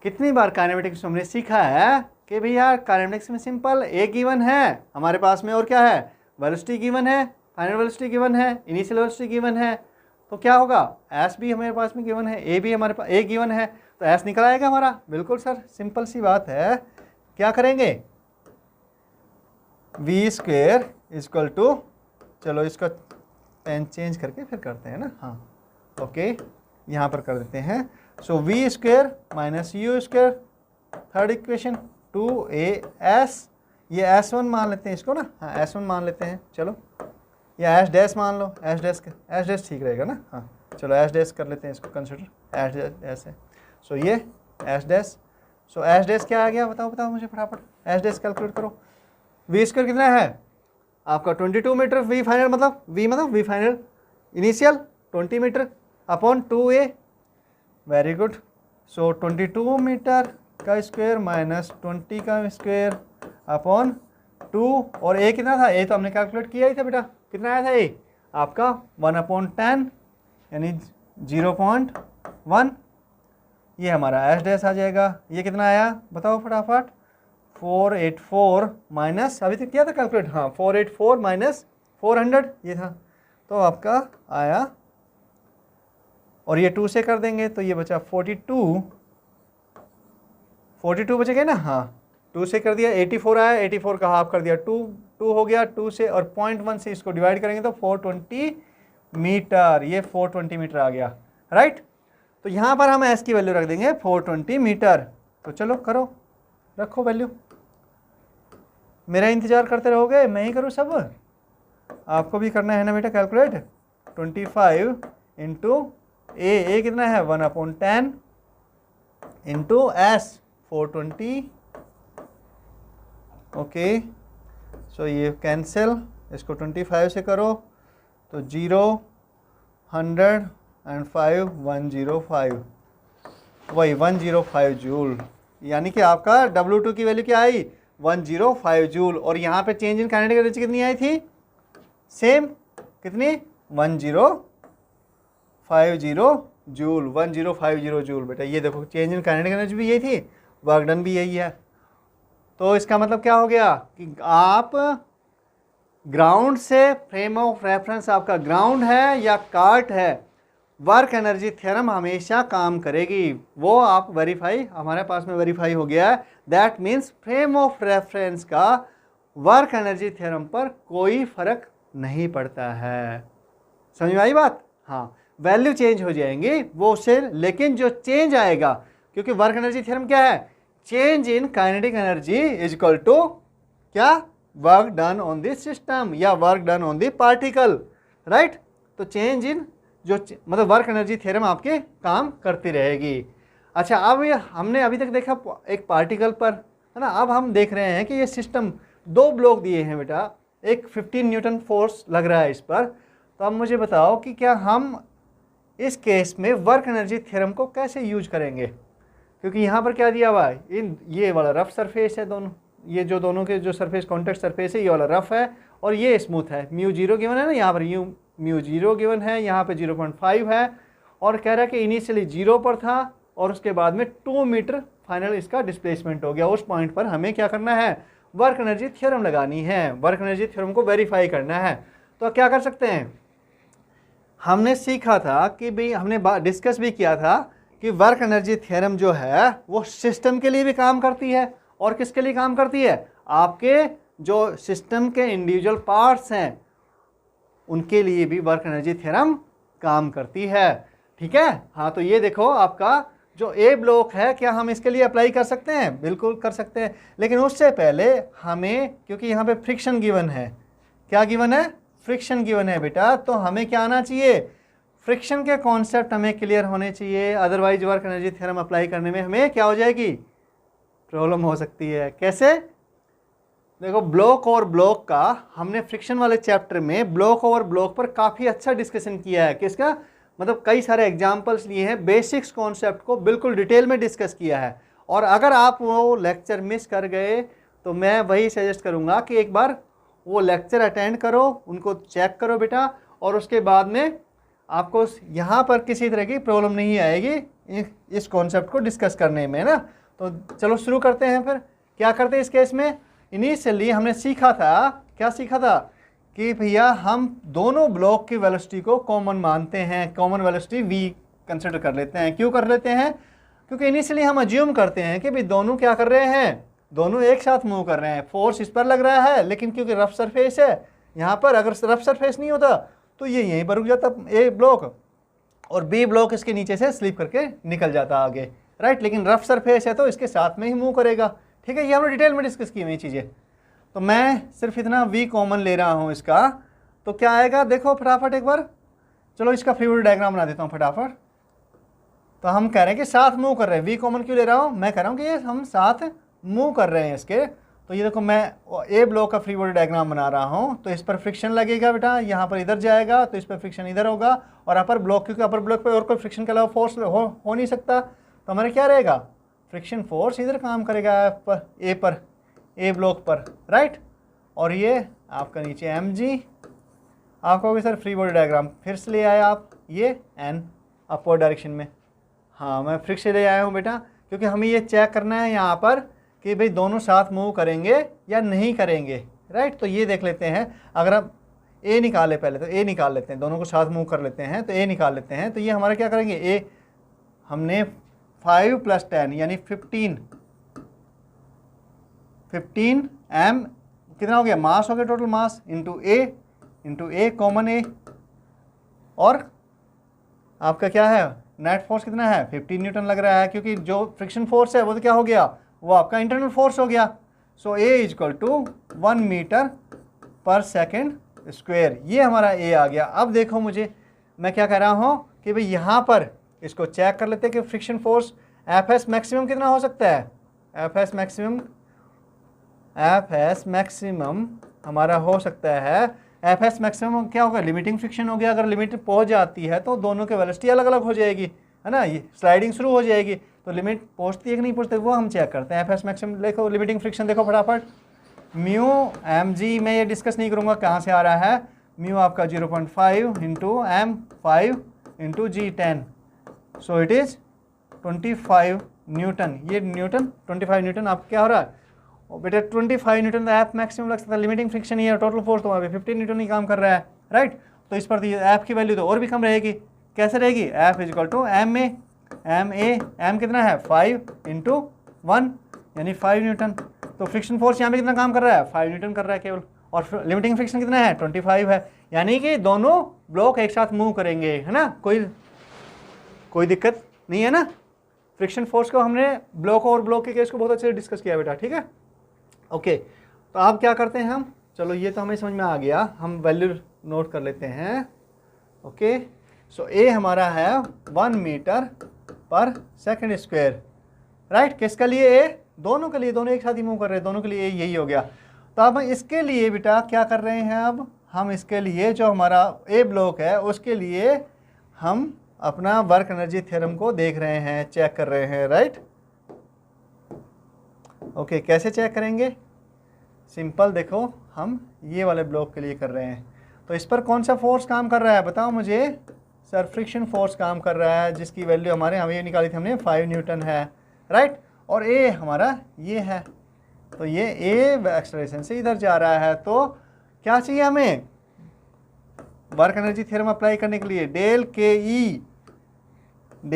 कितनी बार काइनेमेटिक्स हमने सीखा है कि भैया काइनेमेटिक्स में सिंपल, ए गिवन है हमारे पास में और क्या है, वेलोसिटी गिवन है, फाइनल वेलोसिटी गिवन है, इनिशियल वेलोसिटी गिवन है। तो क्या होगा, एस भी हमारे पास में गिवन है, ए भी हमारे पास ए गिवन है, तो एस निकल आएगा हमारा। बिल्कुल सर, सिंपल सी बात है क्या करेंगे, वी स्क्वेयर इक्वल टू, चलो इसका पेन चेंज करके फिर करते हैं ना, हाँ ओके यहाँ पर कर देते हैं। So V square minus U square, third equation 2as, ये s1 मान लेते हैं इसको ना, हाँ s1 मान लेते हैं, चलो या एस डैश मान लो, एस डैश ठीक रहेगा ना, हाँ चलो एस डैश कर लेते हैं इसको कंसिडर, एस डैश है। सो ये S dash, so S dash क्या आ गया, बताओ मुझे फटाफट, एस डैश कैलकुलेट करो। वी स्क्वायर कितना है आपका 22 मीटर, वी फाइनल मतलब V final initial 20 metre upon 2a, very good. So 22 metre का स्क्वायर माइनस 20 का स्क्वायर अपॉन 2, और a कितना था, a तो हमने कैलकुलेट किया ही था बेटा, कितना आया था a आपका 1/10 यानी 0.1, ये हमारा एस डैश आ जाएगा। ये कितना आया बताओ फटाफट, 484 माइनस, अभी तक किया था कैलकुलेट, हाँ 484 माइनस 400 ये था, तो आपका आया, और ये 2 से कर देंगे तो ये बचा 42 बचेगा ना, हाँ 2 से कर दिया 84 आया, 84 का हाफ कर दिया 2 हो गया, 2 से और 0.1 से इसको डिवाइड करेंगे तो 420 मीटर, ये 420 मीटर आ गया, राइट। तो यहाँ पर हम s की वैल्यू रख देंगे 420 मीटर। तो चलो करो, रखो वैल्यू, मेरा इंतज़ार करते रहोगे, मैं ही करूँ सब, आपको भी करना है ना बेटा कैलकुलेट। 25 इंटू ए कितना है 1/10 इंटू एस 420, ओके। सो ये कैंसिल, इसको 25 से करो तो 0 100 एंड 5 105, वही 105 जूल, यानी कि आपका W2 की वैल्यू क्या आई 105 जूल, और यहाँ पे चेंज इन काइनेटिक एनर्जी कितनी आई थी, सेम कितनी 1050 जूल, 1050 जूल बेटा। ये देखो चेंज इन काइनेटिक एनर्जी भी यही थी, वर्क डन भी यही है। तो इसका मतलब क्या हो गया कि आप ग्राउंड से, फ्रेम ऑफ रेफरेंस आपका ग्राउंड है या कार्ट है, वर्क एनर्जी थ्योरम हमेशा काम करेगी, वो आप वेरीफाई, हमारे पास में वेरीफाई हो गया है। That means frame of reference का वर्क एनर्जी थ्योरम पर कोई फर्क नहीं पड़ता है, समझ में आई बात। हाँ वैल्यू चेंज हो जाएंगी वो उससे, लेकिन जो चेंज आएगा, क्योंकि वर्क एनर्जी थ्योरम क्या है, change in kinetic energy is equal to क्या, work done on this system या work done on the particle, right. तो चेंज इन जो मतलब वर्क एनर्जी थ्योरम आपके काम करती रहेगी। अच्छा अब ये हमने अभी तक देखा एक पार्टिकल पर, है ना, अब हम देख रहे हैं कि ये सिस्टम 2 ब्लॉक दिए हैं बेटा, एक 15 न्यूटन फोर्स लग रहा है इस पर। तो अब मुझे बताओ कि क्या हम इस केस में वर्क एनर्जी थ्योरम को कैसे यूज करेंगे, क्योंकि यहाँ पर क्या दिया हुआ है, इन ये वाला रफ सरफेस है दोनों, ये जो दोनों के जो सरफेस कॉन्टेक्ट सरफेस है ये वाला रफ है और ये स्मूथ है, म्यू 0 गिवन है ना, यहाँ पर म्यू 0 गिवन है, यहाँ पे 0.5 है, और कह रहा है कि इनिशियली 0 पर था और उसके बाद में 2 मीटर फाइनल इसका डिस्प्लेसमेंट हो गया। उस पॉइंट पर हमें क्या करना है, वर्क एनर्जी थ्योरम लगानी है, वर्क एनर्जी थ्योरम को वेरीफाई करना है। तो क्या कर सकते हैं, हमने सीखा था कि भाई, हमने डिस्कस भी किया था कि वर्क एनर्जी थ्योरम जो है वो सिस्टम के लिए भी काम करती है, और किसके लिए काम करती है, आपके जो सिस्टम के इंडिविजुअल पार्ट्स हैं उनके लिए भी वर्क एनर्जी थ्योरम काम करती है, ठीक है। हाँ तो ये देखो आपका जो ए ब्लॉक है, क्या हम इसके लिए अप्लाई कर सकते हैं, बिल्कुल कर सकते हैं, लेकिन उससे पहले हमें, क्योंकि यहाँ पे फ्रिक्शन गिवन है, क्या गिवन है, फ्रिक्शन गिवन है बेटा, तो हमें क्या आना चाहिए, फ्रिक्शन के कॉन्सेप्ट हमें क्लियर होने चाहिए, otherwise work energy theorem apply करने में हमें क्या हो जाएगी, प्रॉब्लम हो सकती है। कैसे, देखो ब्लॉक और ब्लॉक का हमने फ्रिक्शन वाले चैप्टर में ब्लॉक और ब्लॉक पर काफ़ी अच्छा डिस्कशन किया है, किसका मतलब कई सारे एग्जांपल्स लिए हैं, बेसिक्स कॉन्सेप्ट को बिल्कुल डिटेल में डिस्कस किया है। और अगर आप वो लेक्चर मिस कर गए तो मैं वही सजेस्ट करूँगा कि एक बार वो लेक्चर अटेंड करो, उनको चेक करो बेटा, और उसके बाद में आपको यहाँ पर किसी तरह की प्रॉब्लम नहीं आएगी इस कॉन्सेप्ट को डिस्कस करने में ना। तो चलो शुरू करते हैं फिर। क्या करते हैं इस केस में, इनिशियली हमने सीखा था, क्या सीखा था कि भैया हम दोनों ब्लॉक की वेलोसिटी को कॉमन मानते हैं, कॉमन वेलोसिटी v कंसिडर कर लेते हैं। क्यों कर लेते हैं, क्योंकि इनिशियली हम अज्यूम करते हैं कि भाई दोनों क्या कर रहे हैं, दोनों एक साथ मूव कर रहे हैं, फोर्स इस पर लग रहा है, लेकिन क्योंकि रफ सरफेस है यहाँ पर, अगर रफ सरफेस नहीं होता तो ये यहीं पर रुक जाता ए ब्लॉक, और बी ब्लॉक इसके नीचे से स्लिप करके निकल जाता आगे, राइट। लेकिन रफ सरफेस है तो इसके साथ में ही मूव करेगा, ठीक है। ये हमने डिटेल में डिस्कस की हुई चीज़ें। तो मैं सिर्फ इतना वी कॉमन ले रहा हूँ इसका, तो क्या आएगा देखो फटाफट एक बार। चलो इसका फ्री बॉडी डायग्राम बना देता हूँ फटाफट। तो हम कह रहे हैं कि साथ मूव कर रहे हैं, वी कॉमन क्यों ले रहा हूँ, मैं कह रहा हूँ कि ये हम साथ मूव कर रहे हैं इसके। तो ये देखो मैं ए ब्लॉक का फ्री बॉडी डायग्राम बना रहा हूँ, तो इस पर फ्रिक्शन लगेगा बेटा, यहाँ पर इधर जाएगा तो इस पर फ्रिक्शन इधर होगा, और अपर ब्लॉक, क्योंकि अपर ब्लॉक पे और कोई फ्रिक्शन के अलावा फोर्स हो नहीं सकता, तो हमारा क्या रहेगा, फ्रिक्शन फोर्स इधर काम करेगा ए ब्लॉक पर, राइट। और ये आपका नीचे एम जी, आप कहोगे सर फ्री बॉडी डायग्राम फिर से ले आए आप, ये एन अपवर्ड डायरेक्शन में। हाँ मैं फिर से ले आया हूँ बेटा, क्योंकि हमें ये चेक करना है यहाँ पर कि भाई दोनों साथ मूव करेंगे या नहीं करेंगे, राइट। तो ये देख लेते हैं, अगर हम ए निकाले पहले, तो ए निकाल लेते हैं, दोनों को साथ मूव कर लेते हैं, तो ए निकाल लेते हैं। तो ये हमारा क्या करेंगे, ए हमने 5 + 10 यानी 15 एम कितना हो गया, मास हो गया, total mass into A common A, और आपका क्या है नेट फोर्स कितना है 15 न्यूटन लग रहा है, क्योंकि जो फ्रिक्शन फोर्स है वो तो क्या हो गया, वो आपका इंटरनल फोर्स हो गया। सो ए = 1 मीटर/सेकंड², ये हमारा ए आ गया। अब देखो मुझे मैं क्या कह रहा हूँ कि भाई यहाँ पर इसको चेक कर लेते हैं कि फ्रिक्शन फोर्स एफ मैक्सिमम कितना हो सकता है। एफ मैक्सिमम हमारा हो सकता है, एफ मैक्सिमम क्या होगा, लिमिटिंग फ्रिक्शन हो गया। अगर लिमिट पहुंच जाती है तो दोनों की वेलोसिटी अलग अलग हो जाएगी, है ना, ये स्लाइडिंग शुरू हो जाएगी। तो लिमिट पहुंचती है कि नहीं पहुंचती वो हम चेक करते हैं। एफ मैक्सिमम देखो, लिमिटिंग फ्रिक्शन देखो फटाफट, म्यू एम जी, मैं ये डिस्कस नहीं करूँगा कहाँ से आ रहा है, म्यू आपका 0.5 × M5 × G10, so it is 25 Newton. ये न्यूटन 25 न्यूटन आपका क्या हो रहा है, और बेटा 25 न्यूटन तो एफ मैक्सिमम लग सकता है, लिमिटिंग फ्रिक्शन ही है, टोटल फोर्स तो वहाँ पे 15 न्यूटन ही काम कर रहा है, राइट। तो इस पर एफ की वैल्यू तो और भी कम रहेगी, कैसे रहेगी, एफ = एम कितना है 5 × 1 यानी 5 न्यूटन। तो फ्रिक्शन फोर्स यहाँ पे कितना काम कर रहा है, 5 न्यूटन कर रहा है केवल, और लिमिटिंग फ्रिक्शन कितना है 25 है, यानी कि दोनों ब्लॉक एक साथ मूव करेंगे, है ना, कोई दिक्कत नहीं है ना। फ्रिक्शन फोर्स को हमने ब्लॉक और ब्लॉक के केस को बहुत अच्छे से डिस्कस किया बेटा, ठीक है। ओके, तो अब क्या करते हैं हम, चलो ये तो हमें समझ में आ गया, हम वैल्यू नोट कर लेते हैं। ओके, सो ए हमारा है 1 मीटर/सेकंड², राइट। किसके लिए, ए दोनों के लिए, दोनों एक साथ ही मूव कर रहे हैं, दोनों के लिए यही हो गया। तो अब इसके लिए बेटा क्या कर रहे हैं, अब हम इसके लिए जो हमारा ए ब्लॉक है उसके लिए हम अपना वर्क एनर्जी थ्योरम को देख रहे हैं, चेक कर रहे हैं, राइट। ओके, कैसे चेक करेंगे, सिंपल देखो, हम ये वाले ब्लॉक के लिए कर रहे हैं। तो इस पर कौन सा फोर्स काम कर रहा है बताओ मुझे, सर फ्रिक्शन फोर्स काम कर रहा है, जिसकी वैल्यू हमारे हमें ये निकाली थी हमने 5 न्यूटन है, राइट। और ए हमारा ये है, तो ये ए एक्सेलरेशन से इधर जा रहा है। तो क्या चाहिए हमें वर्क एनर्जी थ्योरम अप्लाई करने के लिए, del K E =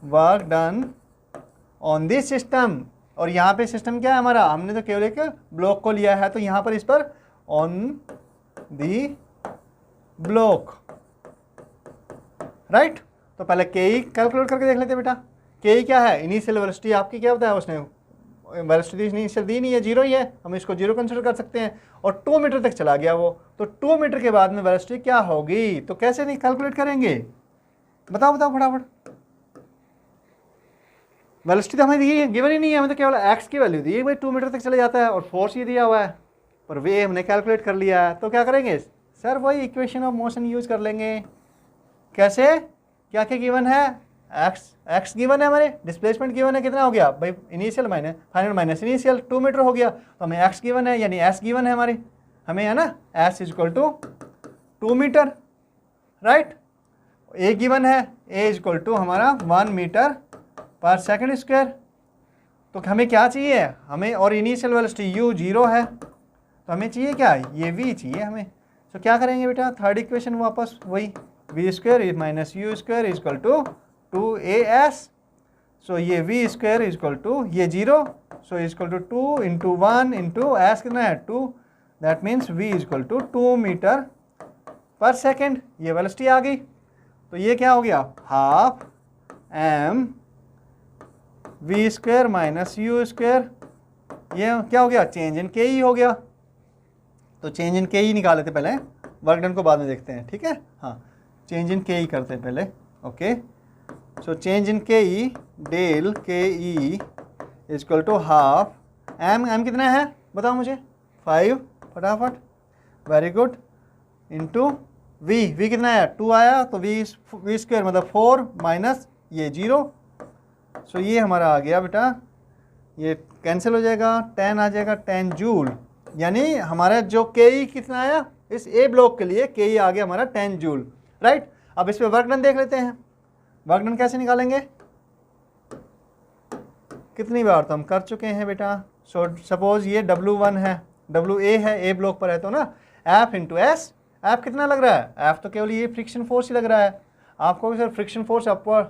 work done on this system. और यहाँ पे सिस्टम क्या है हमारा, हमने तो केवल एक ब्लॉक को लिया है, तो यहाँ पर इस पर ऑन दी ब्लॉक, राइट। तो पहले के ई कैलकुलेट करके देख लेते हैं बेटा। के ई क्या है, इनिशियल वेलोसिटी आपकी क्या बताया उसने, वेलोसिटी इनिशियल दी नहीं है, 0 ही है, हम इसको 0 कंसिडर कर सकते हैं। और 2 मीटर तक चला गया वो, तो 2 मीटर के बाद में वेलोसिटी क्या होगी, तो कैसे नहीं कैलकुलेट करेंगे, बताओ फटाफट। वेलोसिटी तो हमें दी है, गिवन ही नहीं है, हमें तो केवल एक्स की वैल्यू दी है, भाई 2 मीटर तक चले जाता है, और फोर्स ये दिया हुआ है, पर वे हमने कैलकुलेट कर लिया है। तो क्या करेंगे सर, वही इक्वेशन ऑफ मोशन यूज कर लेंगे। कैसे, क्या गिवन है, एक्स गिवन है, हमारे डिस्प्लेसमेंट गिवन है, कितना हो गया भाई, initial minus final minus initial 2 metre हो गया, तो हमें एक्स गिवन है, यानी एस गिवन है हमारी, हमें है ना, एस = 2 मीटर, राइट। ए गिवन है, ए = हमारा 1 मीटर/सेकंड²। तो हमें क्या चाहिए, हमें, और इनिशियल वेलोसिटी u 0 है, तो हमें चाहिए क्या, ये v चाहिए हमें। तो क्या करेंगे बेटा, थर्ड इक्वेशन वापस वही v² - u² = 2as। सो ये वी स्क्वायर इजक्वल टू ये 0, so is equal to 2 into 1 into s कितना है 2, that means v is equal to 2 meter पर सेकेंड। ये वेलोसिटी आ गई, तो ये क्या हो गया half M we square minus you square, ये क्या हो गया चेंज इन के ई हो गया। तो चेंज इन के ई निकाले थे पहले, वर्क डन को बाद में देखते हैं, ठीक है। हाँ, चेंज इन के ई करते हैं पहले, okay. So change in K E del K E is equal to half M कितना है बताओ मुझे 5, फटाफट, वेरी गुड, इंटू वी कितना है 2 आया, तो वी स्क्वायर मतलब 4 माइनस ये 0, सो ये हमारा आ गया बेटा, ये कैंसिल हो जाएगा, 10 आ जाएगा 10 जूल, यानी हमारा जो के ई कितना आया इस ए ब्लॉक के लिए, के ई आ गया हमारा 10 जूल, राइट। अब इस पे वर्क डन देख लेते हैं, वर्क डन कैसे निकालेंगे, कितनी बार तो हम कर चुके हैं बेटा। सो सपोज ये W1 है, WA है, ए ब्लॉक पर है, तो ना F इंटू एस, एफ कितना लग रहा है, एफ तो केवल ये फ्रिक्शन फोर्स ही लग रहा है, आपको भी sir friction force upward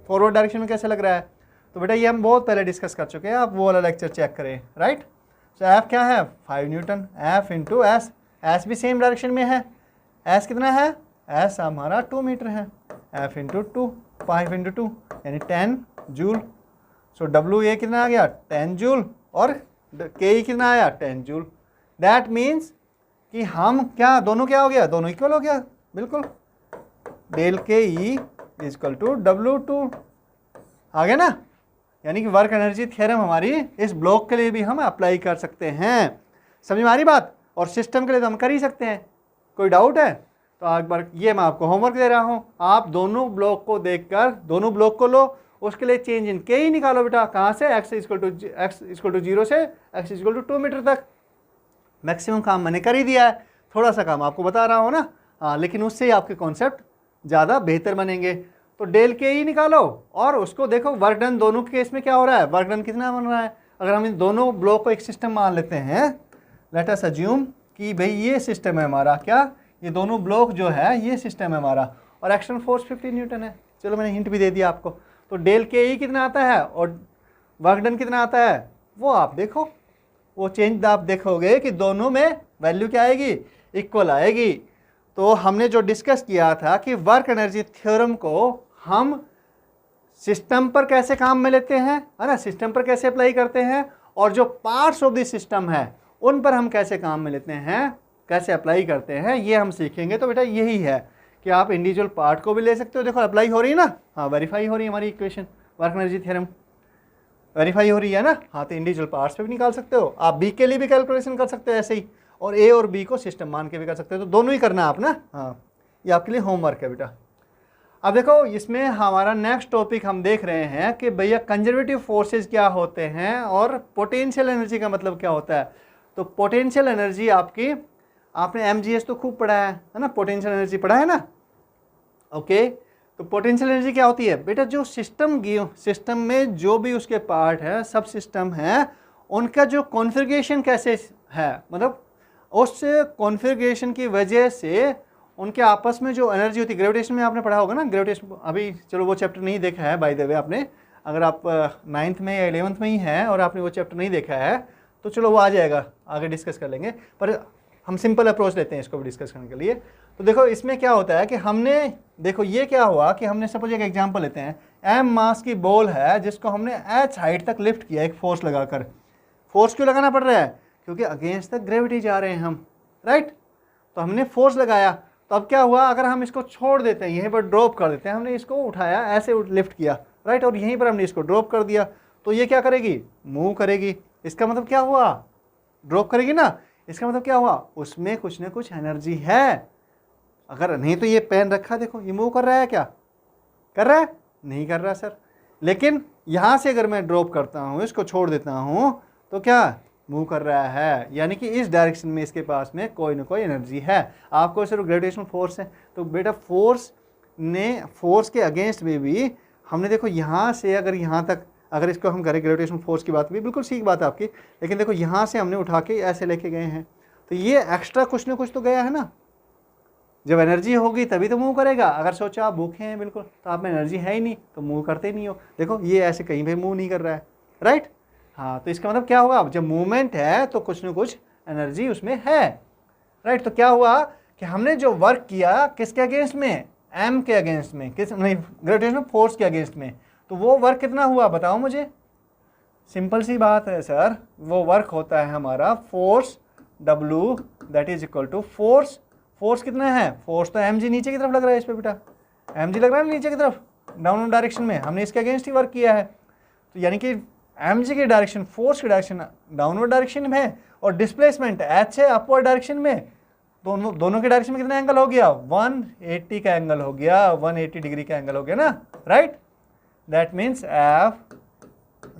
forward direction में कैसे लग रहा है, तो बेटा ये हम बहुत पहले डिस्कस कर चुके हैं, आप वो वाला लेक्चर चेक करें, राइट। सो एफ क्या है 5 Newton, F into S, S भी सेम डायरेक्शन में है, एस कितना है, एस हमारा 2 मीटर है, एफ इंटू 2, 5 इंटू 2 यानी 10 जूल। सो डब्ल्यू ए कितना आ गया 10 जूल, और के ई कितना आया 10 जूल। दैट मीन्स कि हम क्या दोनों क्या हो गया, दोनों इक्वल हो गया, बिल्कुल, del K E is equal to W2 आ गया ना। यानी कि वर्क एनर्जी थ्योरम हमारी इस ब्लॉक के लिए भी हम अप्लाई कर सकते हैं, समझ में आ रही बात, और सिस्टम के लिए तो हम कर ही सकते हैं। कोई डाउट है तो एक बार ये मैं आपको होमवर्क दे रहा हूँ, आप दोनों ब्लॉक को देखकर दोनों ब्लॉक को लो, उसके लिए चेंज इन के ही निकालो बेटा, कहाँ से x इक्वल टू 0 से x इक्वल टू 2 मीटर तक। मैक्सिमम काम मैंने कर ही दिया है, थोड़ा सा काम आपको बता रहा हूँ ना, हाँ, लेकिन उससे ही आपके कॉन्सेप्ट ज़्यादा बेहतर बनेंगे। तो डेल के ही निकालो और उसको देखो वर्क डन दोनों के केस में क्या हो रहा है, वर्क डन कितना बन रहा है। अगर हम इन दोनों ब्लॉक को एक सिस्टम मान लेते हैं, लेट अस अज्यूम कि भाई ये सिस्टम है हमारा, क्या ये दोनों ब्लॉक जो है ये सिस्टम है हमारा, और एक्शन फोर्स 50 न्यूटन है, चलो मैंने हिंट भी दे दिया आपको। तो डेल के ई कितना आता है और वर्क डन कितना आता है वो आप देखो, वो चेंज आप देखोगे कि दोनों में वैल्यू क्या आएगी, इक्वल आएगी। तो हमने जो डिस्कस किया था कि वर्क एनर्जी थ्योरम को हम सिस्टम पर कैसे काम में लेते हैं, है ना, सिस्टम पर कैसे अप्लाई करते हैं, और जो पार्ट्स ऑफ द सिस्टम है उन पर हम कैसे काम में लेते हैं, कैसे अप्लाई करते हैं, ये हम सीखेंगे। तो बेटा यही है कि आप इंडिविजुअल पार्ट को भी ले सकते हो, देखो अप्लाई हो रही है ना, हाँ वेरीफाई हो रही है हमारी equation, work energy theorem verify हो रही है ना, हाँ, तो इंडिविजुअल पार्ट्स पे भी निकाल सकते हो आप, बी के लिए भी कैलकुलेशन कर सकते हो ऐसे ही, और ए और बी को सिस्टम मान के भी कर सकते हो, तो दोनों ही करना आप ना, हाँ, ये आपके लिए होमवर्क है बेटा। अब देखो इसमें हमारा नेक्स्ट टॉपिक हम देख रहे हैं कि भैया कंजर्वेटिव फोर्सेस क्या होते हैं और पोटेंशियल एनर्जी का मतलब क्या होता है। तो पोटेंशियल एनर्जी आपकी, आपने MGS तो खूब पढ़ा है ना, पोटेंशियल एनर्जी पढ़ा है ना, ओके। तो पोटेंशियल एनर्जी क्या होती है बेटा, जो सिस्टम में जो भी उसके पार्ट है, सब सिस्टम है, उनका जो कॉन्फ़िगरेशन कैसे है, मतलब उस कॉन्फ़िगरेशन की वजह से उनके आपस में जो एनर्जी होती है, ग्रेविटेशन में आपने पढ़ा होगा ना, ग्रेविटेशन, अभी चलो वो चैप्टर नहीं देखा है बाय द वे आपने, अगर आप 9th में या 11th में ही है और आपने वो चैप्टर नहीं देखा है तो चलो वो आ जाएगा, आगे डिस्कस कर लेंगे, पर हम सिंपल अप्रोच लेते हैं इसको भी डिस्कस करने के लिए। तो देखो इसमें क्या होता है कि हमने, देखो ये क्या हुआ कि हमने सपोज एक एग्जांपल लेते हैं, m मास की बॉल है जिसको हमने h हाइट तक लिफ्ट किया एक फोर्स लगाकर। फोर्स क्यों लगाना पड़ रहा है, क्योंकि अगेंस्ट द ग्रेविटी जा रहे हैं हम, राइट। तो हमने फोर्स लगाया, तो अब क्या हुआ, अगर हम इसको छोड़ देते हैं, यहीं पर ड्रॉप कर देते हैं, हमने इसको उठाया ऐसे लिफ्ट किया, राइट, और यहीं पर हमने इसको ड्रॉप कर दिया, तो ये क्या करेगी, मूव करेगी। इसका मतलब क्या हुआ, ड्रॉप करेगी ना, इसका मतलब क्या हुआ, उसमें कुछ ना कुछ एनर्जी है। अगर नहीं तो ये पेन रखा, देखो ये मूव कर रहा है, क्या कर रहा है, नहीं कर रहा सर। लेकिन यहाँ से अगर मैं ड्रॉप करता हूँ, इसको छोड़ देता हूँ, तो क्या मूव कर रहा है, यानी कि इस डायरेक्शन में इसके पास में कोई ना कोई एनर्जी है। आपको सिर्फ ग्रेविटेशनल फोर्स है, तो बेटा फोर्स के अगेंस्ट में भी हमने देखो यहाँ से अगर यहाँ तक, अगर इसको हम करें ग्रेविटेशनल फोर्स की बात भी, बिल्कुल ठीक बात है आपकी, लेकिन देखो यहाँ से हमने उठा के ऐसे लेके गए हैं, तो ये एक्स्ट्रा कुछ ना कुछ तो गया है ना, जब एनर्जी होगी तभी तो मूव करेगा। अगर सोचो आप भूखे हैं बिल्कुल, तो आप में एनर्जी है ही नहीं, तो मूव करते नहीं हो। देखो ये ऐसे कहीं भी मूव नहीं कर रहा है, राइट। हाँ, तो इसका मतलब क्या होगा, जब मूवमेंट है तो कुछ न कुछ एनर्जी उसमें है, राइट। तो क्या हुआ कि हमने जो वर्क किया किसके अगेंस्ट में, एम के अगेंस्ट में, किस नहीं, ग्रेविटेशनल फोर्स के अगेंस्ट में। तो वो वर्क कितना हुआ बताओ मुझे। सिंपल सी बात है सर, वो वर्क होता है हमारा force W that is equal to force. Force कितना है, फोर्स तो mg नीचे की तरफ लग रहा है इस पे बेटा, mg लग रहा है ना नीचे की तरफ डाउनवर्ड डायरेक्शन में, हमने इसके अगेंस्ट ही वर्क किया है। तो यानी कि mg की डायरेक्शन, फोर्स की डायरेक्शन डाउनवर्ड डायरेक्शन में है, और डिस्प्लेसमेंट h है अपवर्ड डायरेक्शन में। दोनों के डायरेक्शन में कितना एंगल हो गया, 180 का एंगल हो गया, 180 डिग्री का एंगल हो गया ना, right. That means F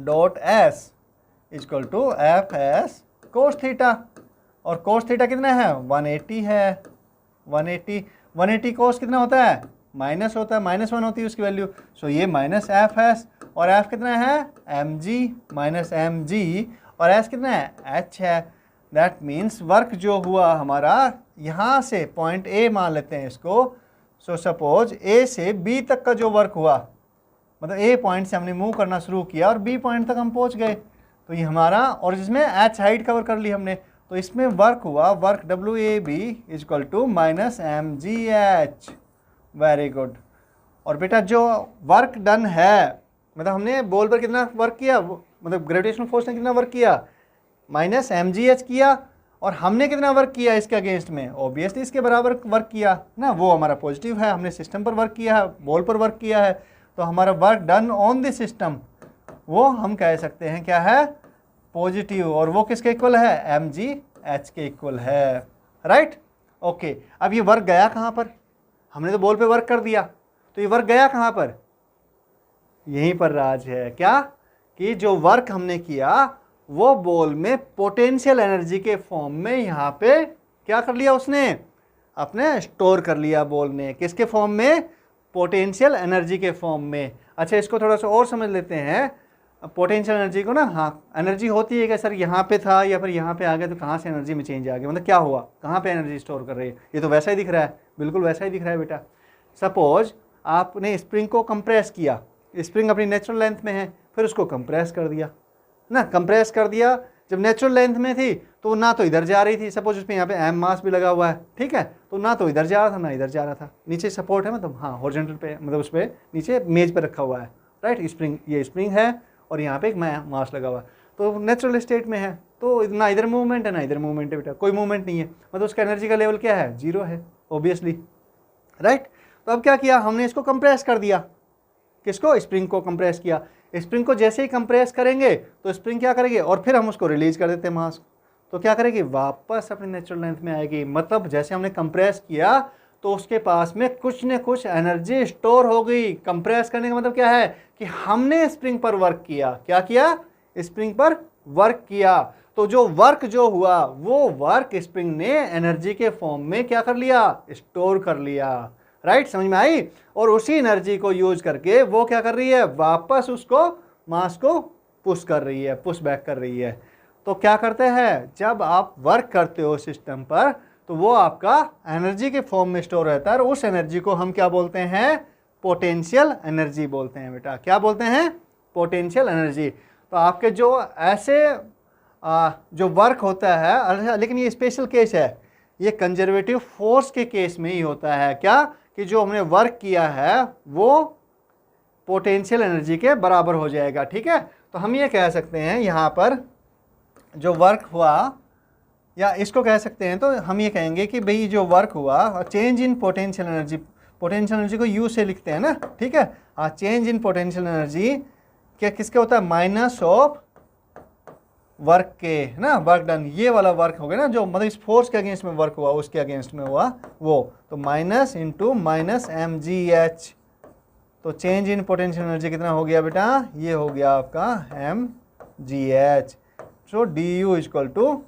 dot S equal to F S cos theta, और कोस थीटा कितना है, 180 है। 180 कोस कितना होता है, माइनस होता है, -1 होती है उसकी वैल्यू। सो ये माइनस एफ एस, और एफ कितना है, M G minus M G, और एस कितना है, एच है। दैट मीन्स वर्क जो हुआ हमारा यहाँ से पॉइंट ए मान लेते हैं इसको। सो सपोज ए से बी तक का जो वर्क हुआ, मतलब ए पॉइंट से हमने मूव करना शुरू किया और बी पॉइंट तक हम पहुँच गए, तो ये हमारा, और जिसमें एच हाइट कवर कर ली हमने, तो इसमें वर्क हुआ, work W A B is equal to minus M G H. Very good. और बेटा जो वर्क डन है, मतलब हमने बॉल पर कितना वर्क किया, मतलब ग्रेविटेशनल फोर्स ने कितना वर्क किया, माइनस एम जी एच किया, और हमने कितना वर्क किया इसके अगेंस्ट में, ऑब्वियसली इसके बराबर वर्क किया ना, वो हमारा पॉजिटिव है, हमने सिस्टम पर वर्क किया है, बॉल पर वर्क किया है, तो हमारा work done on the system वो हम कह सकते हैं क्या है, पॉजिटिव, और वो किसके इक्वल है, एम जी एच के इक्वल है, राइट। ओके, अब ये वर्क गया कहाँ पर, हमने तो बॉल पे वर्क कर दिया, तो ये वर्क गया कहाँ पर, यहीं पर राज है क्या, कि जो वर्क हमने किया वो बॉल में पोटेंशियल एनर्जी के फॉर्म में यहाँ पे क्या कर लिया उसने, अपने स्टोर कर लिया बॉल ने, किसके फॉर्म में, पोटेंशियल एनर्जी के फॉर्म में। अच्छा, इसको थोड़ा सा और समझ लेते हैं पोटेंशियल एनर्जी को ना। हाँ, एनर्जी होती है कि सर यहाँ पे था या फिर यहाँ पे आ गया, तो कहाँ से एनर्जी में चेंज आ गया, मतलब क्या हुआ, कहाँ पे एनर्जी स्टोर कर रही है, ये तो वैसा ही दिख रहा है, बिल्कुल वैसा ही दिख रहा है बेटा। सपोज आपने स्प्रिंग को कंप्रेस किया, स्प्रिंग अपनी नेचुरल लेंथ में है, फिर उसको कंप्रेस कर दिया ना, कंप्रेस कर दिया, जब नेचुरल लेंथ में थी तो ना तो इधर जा रही थी, सपोज उसमें यहाँ पे एम मास भी लगा हुआ है, ठीक है, तो ना तो इधर जा रहा था ना इधर जा रहा था, नीचे सपोर्ट है, मतलब हाँ हॉरिजॉन्टल पे, मतलब उस पर नीचे मेज पे रखा हुआ है, राइट। स्प्रिंग, ये स्प्रिंग है और यहाँ पे एक मास लगा हुआ है, तो नेचुरल स्टेट में है, तो ना इधर मूवमेंट है ना इधर मूवमेंट है बेटा, कोई मूवमेंट नहीं है, मतलब उसका एनर्जी का लेवल क्या है, 0 है ऑब्वियसली, राइट। तो अब क्या किया हमने, इसको कंप्रेस कर दिया, किसको, स्प्रिंग को कंप्रेस किया। स्प्रिंग को जैसे ही कंप्रेस करेंगे तो स्प्रिंग क्या करेगी, और फिर हम उसको रिलीज कर देते हैं मास, तो क्या करेगी, वापस अपनी नेचुरल लेंथ में आएगी। मतलब जैसे हमने कंप्रेस किया तो उसके पास में कुछ न कुछ एनर्जी स्टोर हो गई। कंप्रेस करने का मतलब क्या है कि हमने स्प्रिंग पर वर्क किया, क्या किया, स्प्रिंग पर वर्क किया, तो जो वर्क जो हुआ वो वर्क स्प्रिंग ने एनर्जी के फॉर्म में क्या कर लिया, स्टोर कर लिया, राइट, समझ में आई। और उसी एनर्जी को यूज करके वो क्या कर रही है, वापस उसको मास को पुश कर रही है, पुश बैक कर रही है। तो क्या करते हैं, जब आप वर्क करते हो सिस्टम पर तो वो आपका एनर्जी के फॉर्म में स्टोर रहता है, और उस एनर्जी को हम क्या बोलते हैं, पोटेंशियल एनर्जी बोलते हैं बेटा, क्या बोलते हैं, पोटेंशियल एनर्जी। तो आपके जो ऐसे जो वर्क होता है, लेकिन ये स्पेशल केस है, ये कंजर्वेटिव फोर्स के केस में ही होता है, क्या, कि जो हमने वर्क किया है वो पोटेंशियल एनर्जी के बराबर हो जाएगा, ठीक है। तो हम ये कह सकते हैं यहाँ पर जो वर्क हुआ, या इसको कह सकते हैं, तो हम ये कहेंगे कि भाई जो वर्क हुआ, change in potential energy, potential energy को यू से लिखते हैं ना, ठीक है। हाँ, चेंज इन पोटेंशियल एनर्जी क्या किसके होता है, माइनस ऑफ वर्क के ना, वर्क डन, ये वाला वर्क हो गया ना, जो मतलब इस फोर्स के अगेंस्ट में वर्क हुआ उसके अगेंस्ट में हुआ वो, तो minus into minus M G H. तो चेंज इन पोटेंशियल एनर्जी कितना हो गया बेटा, ये हो गया आपका M G H. So D U equal to,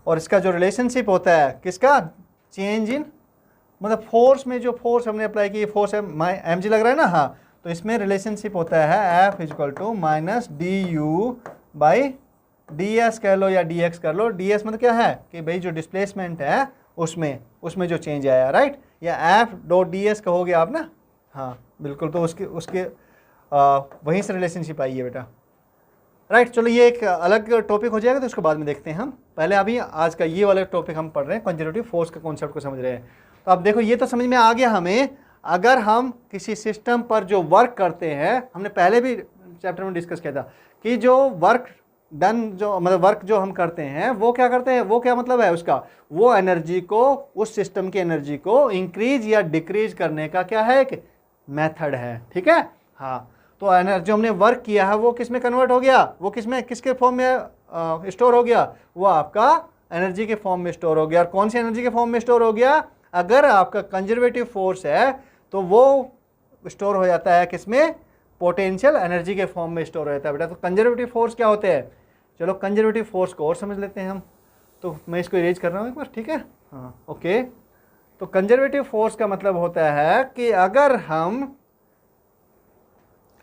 और इसका जो रिलेशनशिप होता है किसका, चेंज इन, मतलब फोर्स में जो फोर्स हमने अप्लाई की, फोर्स है एम जी लग रहा है ना, हाँ, तो इसमें रिलेशनशिप होता है F equal to minus D U by D S कह लो या डी एक्स कर लो। डी एस मतलब क्या है कि भाई जो डिस्प्लेसमेंट है उसमें उसमें जो चेंज आया, राइट, या एफ डॉट डी एस कहोगे आप ना, हाँ बिल्कुल, तो उसके उसके वहीं से रिलेशनशिप आई है बेटा, राइट। चलो ये एक अलग टॉपिक हो जाएगा, तो उसके बाद में देखते हैं हम। पहले अभी आज का ये वाला टॉपिक हम पढ़ रहे हैं, कंजर्वेटिव फोर्स का कॉन्सेप्ट को समझ रहे हैं। तो अब देखो, ये तो समझ में आ गया हमें, अगर हम किसी सिस्टम पर जो वर्क करते हैं, हमने पहले भी चैप्टर में डिस्कस किया था कि जो वर्क डन, जो मतलब वर्क जो हम करते हैं वो क्या करते हैं, वो क्या मतलब है उसका, वो एनर्जी को, उस सिस्टम की एनर्जी को इंक्रीज या डिक्रीज करने का क्या है, एक मेथड है, ठीक है। हाँ, तो एनर्जी जो हमने वर्क किया है वो किस में कन्वर्ट हो गया, वो किस में, किसके फॉर्म में स्टोर हो गया, वो आपका एनर्जी के फॉर्म में स्टोर हो गया। और कौन सी एनर्जी के फॉर्म में स्टोर हो गया, अगर आपका कंजर्वेटिव फोर्स है तो वो स्टोर हो जाता है किसमें, पोटेंशियल एनर्जी के फॉर्म में स्टोर हो जाता है बेटा। तो कंजर्वेटिव फोर्स क्या होते हैं, चलो कंजर्वेटिव फोर्स को और समझ लेते हैं हम। तो मैं इसको इरेज कर रहा हूँ एक बार, ठीक है, हाँ ओके। तो कंजर्वेटिव फोर्स का मतलब होता है कि अगर हम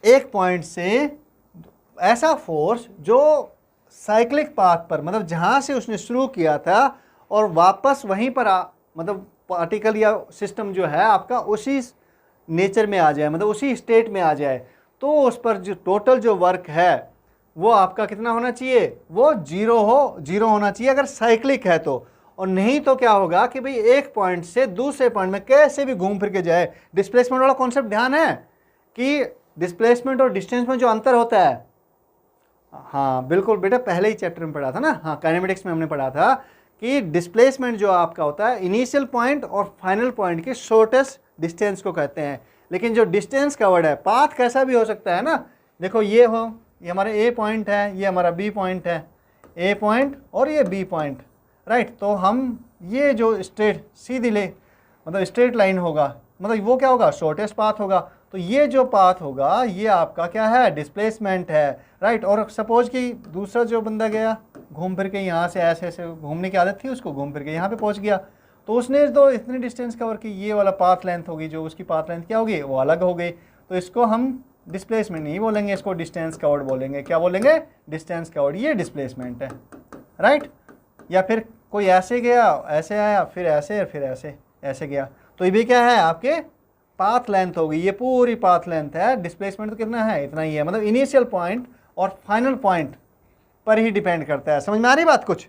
एक पॉइंट से ऐसा फोर्स जो साइक्लिक पाथ पर, मतलब जहाँ से उसने शुरू किया था और वापस वहीं पर मतलब पार्टिकल या सिस्टम जो है आपका उसी नेचर में आ जाए, मतलब उसी स्टेट में आ जाए, तो उस पर जो टोटल जो वर्क है वो आपका कितना होना चाहिए, वो जीरो होना चाहिए अगर साइक्लिक है तो। और नहीं तो क्या होगा कि भाई एक पॉइंट से दूसरे पॉइंट में कैसे भी घूम फिर के जाए। डिस्प्लेसमेंट वाला कॉन्सेप्ट ध्यान है कि डिस्प्लेसमेंट और डिस्टेंस में जो अंतर होता है, हाँ बिल्कुल बेटा, पहले ही चैप्टर में पढ़ा था ना, हाँ काइनेमेटिक्स में हमने पढ़ा था कि डिस्प्लेसमेंट जो आपका होता है इनिशियल पॉइंट और फाइनल पॉइंट के शॉर्टेस्ट डिस्टेंस को कहते हैं। लेकिन जो डिस्टेंस कवर्ड है, पाथ कैसा भी हो सकता है ना, देखो ये हमारा ए पॉइंट है, ये हमारा बी पॉइंट है, ए पॉइंट और ये बी पॉइंट, राइट। तो हम ये जो स्ट्रेट सीधी ले, मतलब स्ट्रेट लाइन होगा, मतलब वो क्या होगा, शॉर्टेस्ट पाथ होगा। तो ये जो पाथ होगा ये आपका क्या है, डिस्प्लेसमेंट है, राइट। और सपोज कि दूसरा जो बंदा गया घूम फिर के यहाँ से ऐसे ऐसे घूमने की आदत थी उसको, घूम फिर के यहाँ पे पहुँच गया, तो उसने तो इतनी डिस्टेंस कवर की, ये वाला पाथ लेंथ होगी, जो उसकी पाथ लेंथ क्या होगी, वो अलग हो गई। तो इसको हम डिस्प्लेसमेंट नहीं बोलेंगे, इसको डिस्टेंस कवर्ड बोलेंगे। क्या बोलेंगे, डिस्टेंस कवर्ड, ये डिस्प्लेसमेंट है, राइट। या फिर कोई ऐसे गया, ऐसे आया, फिर ऐसे, फिर ऐसे ऐसे गया, तो ये भी क्या है, आपके पाथ लेंथ होगी, ये पूरी पाथ लेंथ है। डिस्प्लेसमेंट तो कितना है, इतना ही है, मतलब इनिशियल पॉइंट और फाइनल पॉइंट पर ही डिपेंड करता है। समझ में आ रही बात कुछ,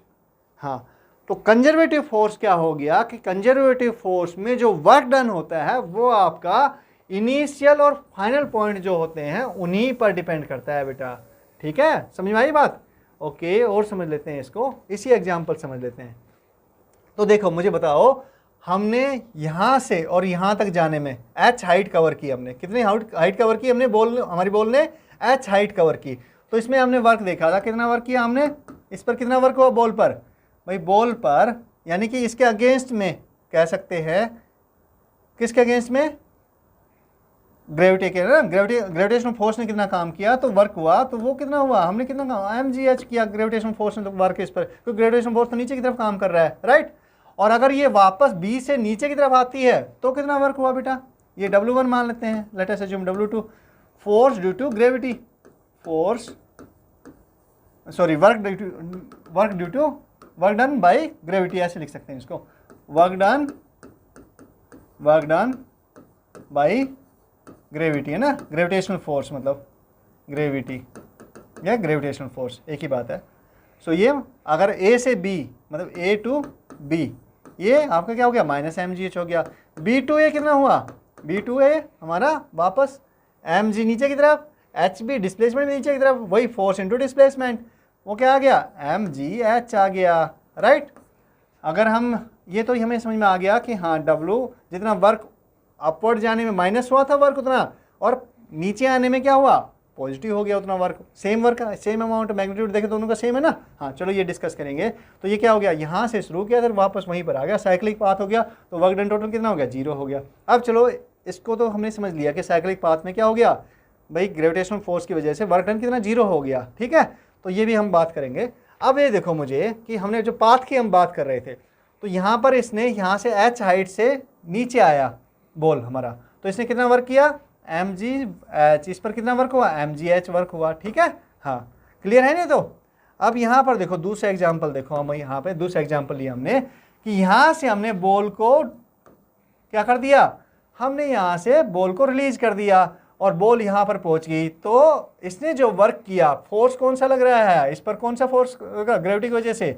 हाँ। तो कंजर्वेटिव फोर्स क्या हो गया कि कंजर्वेटिव फोर्स में जो वर्क डन होता है वो आपका इनिशियल और फाइनल पॉइंट जो होते हैं उन्हीं पर डिपेंड करता है बेटा, ठीक है, समझ में आई बात, ओके। और समझ लेते हैं इसको, इसी एग्जाम्पल समझ लेते हैं। तो देखो मुझे बताओ, हमने यहाँ से और यहाँ तक जाने में h हाइट कवर की, हमने कितनी हाइट कवर की, हमने हमारी बॉल ने h हाइट कवर की। तो इसमें हमने वर्क देखा था, कितना वर्क किया हमने, इस पर कितना वर्क हुआ बॉल पर, भाई बॉल पर, यानी कि इसके अगेंस्ट में कह सकते हैं, किसके अगेंस्ट में, ग्रेविटी के ना, ग्रेविटेशनल फोर्स ने कितना काम किया, तो वर्क हुआ, तो वो कितना हुआ, हमने कितना काम mgh किया ग्रेविटेशनल फोर्स ने, तो वर्क इस पर, क्योंकि ग्रेविटेशनल फोर्स तो नीचे की तरफ काम कर रहा है, राइट। और अगर ये वापस B से नीचे की तरफ आती है तो कितना वर्क हुआ बेटा, ये W1 मान लेते हैं, let us assume W2, force due to gravity, work done by gravity, ऐसे लिख सकते हैं इसको, वर्क डन बाय ग्रेविटी, है ना, ग्रेविटेशनल फोर्स मतलब ग्रेविटी या ग्रेविटेशनल फोर्स एक ही बात है। सो ये अगर A से B, मतलब A टू B, ये आपका क्या हो गया, -mgh हो गया। B2A कितना हुआ, B2A हमारा वापस mg नीचे की तरफ, hb डिस्प्लेसमेंट नीचे की तरफ, वही फोर्स इनटू डिस्प्लेसमेंट, वो क्या आ गया, mgh आ गया, राइट। अगर हम ये, तो हमें समझ में आ गया कि हाँ W जितना वर्क अपवर्ड जाने में माइनस हुआ था वर्क उतना, और नीचे आने में क्या हुआ, पॉजिटिव हो गया उतना work, same work, same amount, magnitude देखें दोनों का सेम है ना, हाँ चलो ये डिस्कस करेंगे। तो ये क्या हो गया, यहाँ से शुरू किया, फिर वापस वहीं पर आ गया, साइक्लिक पाथ हो गया, तो वर्क डन टोटल कितना हो गया, 0 हो गया। अब चलो इसको तो हमने समझ लिया कि साइक्लिक पाथ में क्या हो गया, भाई ग्रेविटेशनल फोर्स की वजह से वर्क डन कितना, 0 हो गया, ठीक है। तो ये भी हम बात करेंगे। अब ये देखो मुझे कि हमने जो पाथ की हम बात कर रहे थे, तो यहाँ पर इसने यहाँ से h हाइट से नीचे आया बॉल हमारा, तो इसने कितना वर्क किया, mgh, इस पर कितना वर्क हुआ, mgh वर्क हुआ, ठीक है, हाँ क्लियर है नहीं। तो अब यहाँ पर देखो दूसरा एग्जाम्पल, देखो हम यहाँ पे दूसरा एग्जाम्पल लिया हमने कि यहाँ से हमने बॉल को क्या कर दिया, हमने यहाँ से बॉल को रिलीज कर दिया और बॉल यहाँ पर पहुँच गई। तो इसने जो वर्क किया, फोर्स कौन सा लग रहा है इस पर, कौन सा फोर्स होगा ग्रेविटी की वजह से,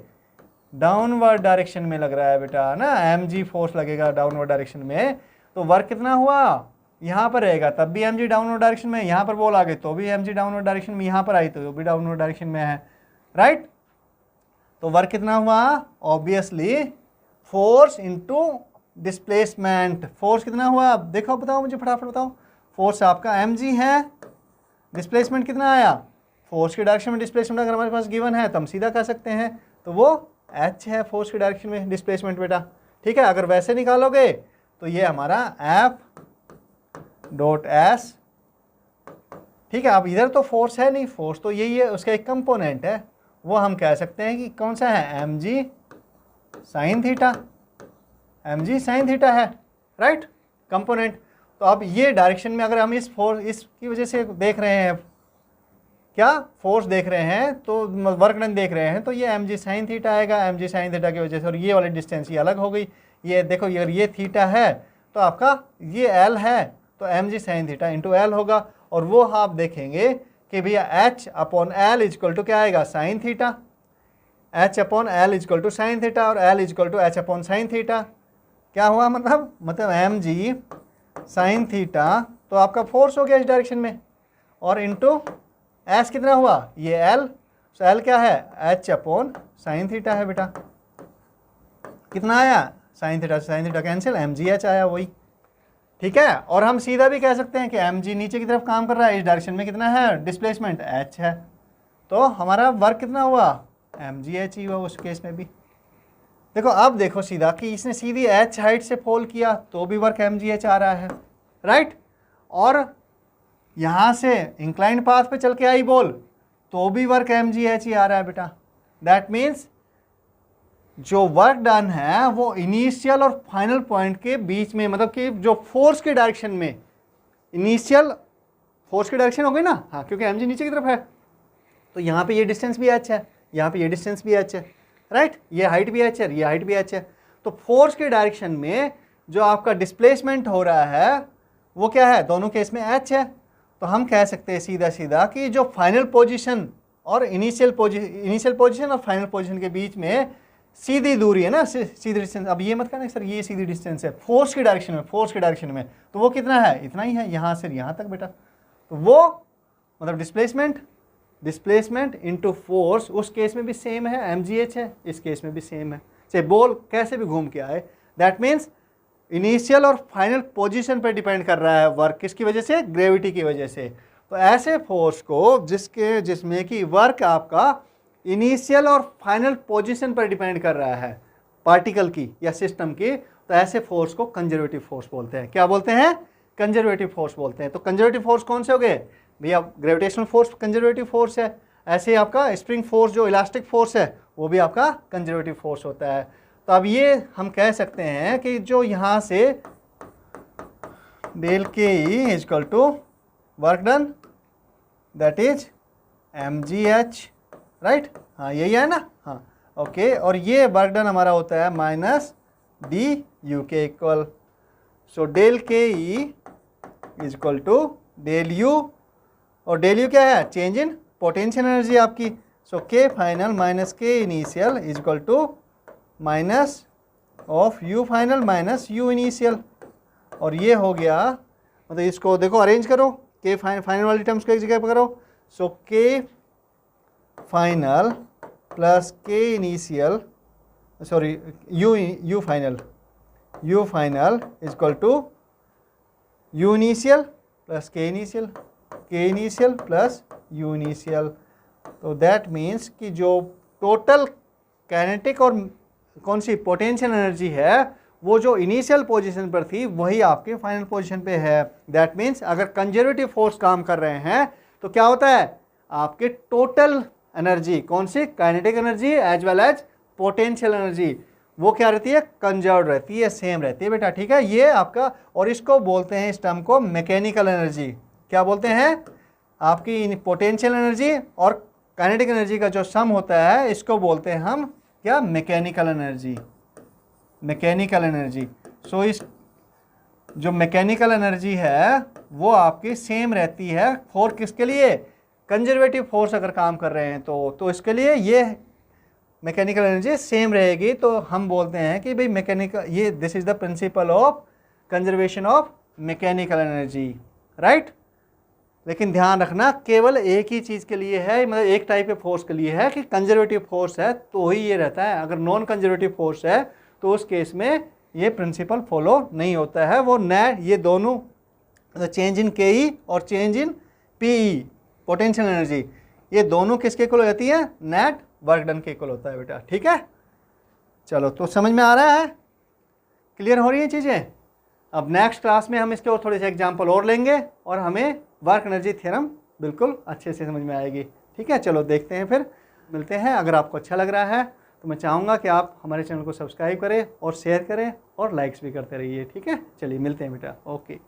डाउनवर्ड डायरेक्शन में लग रहा है बेटा ना, mg फोर्स लगेगा डाउनवर्ड डायरेक्शन में। तो वर्क कितना हुआ, यहाँ पर रहेगा तब भी mg डाउनवर्ड डायरेक्शन में, यहाँ पर बॉल आ गई तो भी mg डाउनवर्ड डायरेक्शन में, यहाँ पर आई तो भी डाउनवर्ड डायरेक्शन में है, राइट। तो वर्क कितना हुआ, obviously force into displacement, force कितना हुआ, देखो बताओ मुझे फटाफट बताओ। फोर्स आपका mg है, डिस्प्लेसमेंट कितना आया, फोर्स के डायरेक्शन में डिस्प्लेसमेंट अगर हमारे पास गिवन है तो हम सीधा कह सकते हैं, तो वो h है फोर्स के डायरेक्शन में डिस्प्लेसमेंट बेटा, ठीक है। अगर वैसे निकालोगे तो ये हमारा F डॉट एस, ठीक है। अब इधर तो फोर्स है नहीं, फोर्स तो यही है, उसका एक कंपोनेंट है, वो हम कह सकते हैं कि कौन सा है, mg sine theta, mg sine theta है, राइट, कंपोनेंट। तो अब ये डायरेक्शन में अगर हम इस फोर्स इसकी वजह से देख रहे हैं, क्या फोर्स देख रहे हैं तो वर्क डन देख रहे हैं, तो ये mg साइन थीटा आएगा, mg साइन थीटा की वजह से। और ये वाली डिस्टेंस ये अलग हो गई, ये देखो अगर ये थीटा है तो आपका ये l है तो mg sine theta into L होगा। और वो आप देखेंगे कि भैया h upon L is equal to क्या आएगा, sine theta, h upon L is equal to sine theta और l is equal to h upon sine theta. क्या हुआ मतलब mg साइन थीटा तो आपका फोर्स हो गया इस डायरेक्शन में, और इंटू एस कितना हुआ, ये एल, तो एल क्या है, h अपॉन साइन थीटा है बेटा। कितना आया, साइन थीटा कैंसिल, mgh आया वही, ठीक है। और हम सीधा भी कह सकते हैं कि mg नीचे की तरफ काम कर रहा है, इस डायरेक्शन में कितना है, डिस्प्लेसमेंट h है, तो हमारा वर्क कितना हुआ, mgh ही हुआ उस केस में भी। देखो अब देखो सीधा कि इसने सीधी h हाइट से फॉल किया तो भी वर्क mgh आ रहा है, राइट। और यहाँ से इंक्लाइंड पाथ पे चल के आई बॉल तो भी वर्क mgh ही आ रहा है बेटा। दैट मीन्स जो वर्क डन है वो इनिशियल और फाइनल पॉइंट के बीच में, मतलब कि जो फोर्स के डायरेक्शन में, इनिशियल फोर्स की डायरेक्शन हो गई ना, हाँ, क्योंकि mg नीचे की तरफ है तो यहाँ पे ये डिस्टेंस भी h है, यहाँ पे ये डिस्टेंस भी h है, राइट, ये हाइट भी h है, ये हाइट भी h है। तो फोर्स के डायरेक्शन में जो आपका डिस्प्लेसमेंट हो रहा है वो क्या है, दोनों केस में h है। तो हम कह सकते हैं सीधा सीधा कि जो फाइनल पोजीशन और इनिशियल पोजीशन और फाइनल पोजीशन के बीच में सीधी दूरी है ना, सीधी डिस्टेंस, अब ये मत कहना सर ये सीधी डिस्टेंस है, फोर्स की डायरेक्शन में तो वो कितना है, इतना ही है, यहाँ से यहाँ तक बेटा। तो वो मतलब डिस्प्लेसमेंट इनटू फोर्स उस केस में भी सेम है, mgh है, इस केस में भी सेम है, चाहे बॉल कैसे भी घूम के आए। दैट मीन्स इनिशियल और फाइनल पोजीशन पर डिपेंड कर रहा है वर्क, किसकी वजह से, ग्रेविटी की वजह से। तो ऐसे फोर्स को जिसमें कि वर्क आपका इनिशियल और फाइनल पोजीशन पर डिपेंड कर रहा है पार्टिकल की या सिस्टम की, तो ऐसे फोर्स को कंजर्वेटिव फोर्स बोलते हैं। क्या बोलते हैं, कंजर्वेटिव फोर्स बोलते हैं। तो कंजर्वेटिव फोर्स कौन से हो गए भैया, ग्रेविटेशनल फोर्स कंजर्वेटिव फोर्स है, ऐसे ही आपका स्प्रिंग फोर्स जो इलास्टिक फोर्स है वो भी आपका कंजर्वेटिव फोर्स होता है। तो अब ये हम कह सकते हैं कि जो यहाँ से del K E is equal to work done that is mgh, right, हाँ यही है ना, हाँ ओके। और ये वर्क डन हमारा होता है माइनस डी यू के equal, so del K E is equal to del U, और डेल यू क्या है, चेंज इन पोटेंशियल एनर्जी आपकी। So K final minus K initial is equal to minus of U final minus U initial. और ये हो गया, मतलब इसको देखो अरेंज करो, के फाइनल वाली टर्म्स को एक जगह पर करो। So K final plus K initial, sorry U final is equal to U initial plus K initial plus U initial. तो दैट मीन्स कि जो टोटल काइनेटिक और कौन सी पोटेंशियल एनर्जी है वो जो इनिशियल पोजीशन पर थी वही आपके फाइनल पोजीशन पे है। दैट मीन्स अगर कंजर्वेटिव फोर्स काम कर रहे हैं तो क्या होता है, आपके टोटल एनर्जी कौन सी, kinetic energy as well as potential energy, वो क्या रहती है, कंजर्व रहती है, सेम रहती है बेटा, ठीक है। ये आपका, और इसको बोलते हैं इस टर्म को मैकेनिकल एनर्जी। क्या बोलते हैं, आपकी पोटेंशियल एनर्जी और काइनेटिक एनर्जी का जो सम होता है इसको बोलते हैं हम क्या, mechanical energy. Mechanical energy. So इस जो मैकेनिकल एनर्जी है वो आपकी सेम रहती है फॉर किसके लिए, कंजर्वेटिव फोर्स अगर काम कर रहे हैं तो इसके लिए ये मैकेनिकल एनर्जी सेम रहेगी। तो हम बोलते हैं कि भाई मैकेनिकल, ये this is the principle of conservation of mechanical energy, right. लेकिन ध्यान रखना केवल एक ही चीज़ के लिए है, मतलब एक टाइप के फोर्स के लिए है कि कंजर्वेटिव फोर्स है तो ही ये रहता है। अगर नॉन कंजर्वेटिव फोर्स है तो उस केस में ये प्रिंसिपल फॉलो नहीं होता है। वो नेट, ये दोनों चेंज इन के ई और change in P E potential energy, ये दोनों किसके इक्वल हो जाती है, नेट वर्क डन के इक्वल होता है बेटा, ठीक है। चलो तो समझ में आ रहा है, क्लियर हो रही है चीज़ें। अब नेक्स्ट क्लास में हम इसके और थोड़े से एग्जाम्पल और लेंगे और हमें वर्क एनर्जी थ्योरम बिल्कुल अच्छे से समझ में आएगी, ठीक है। चलो देखते हैं, फिर मिलते हैं। अगर आपको अच्छा लग रहा है तो मैं चाहूँगा कि आप हमारे चैनल को सब्सक्राइब करें और शेयर करें और लाइक्स भी करते रहिए, ठीक है। चलिए मिलते हैं बेटा, ओके।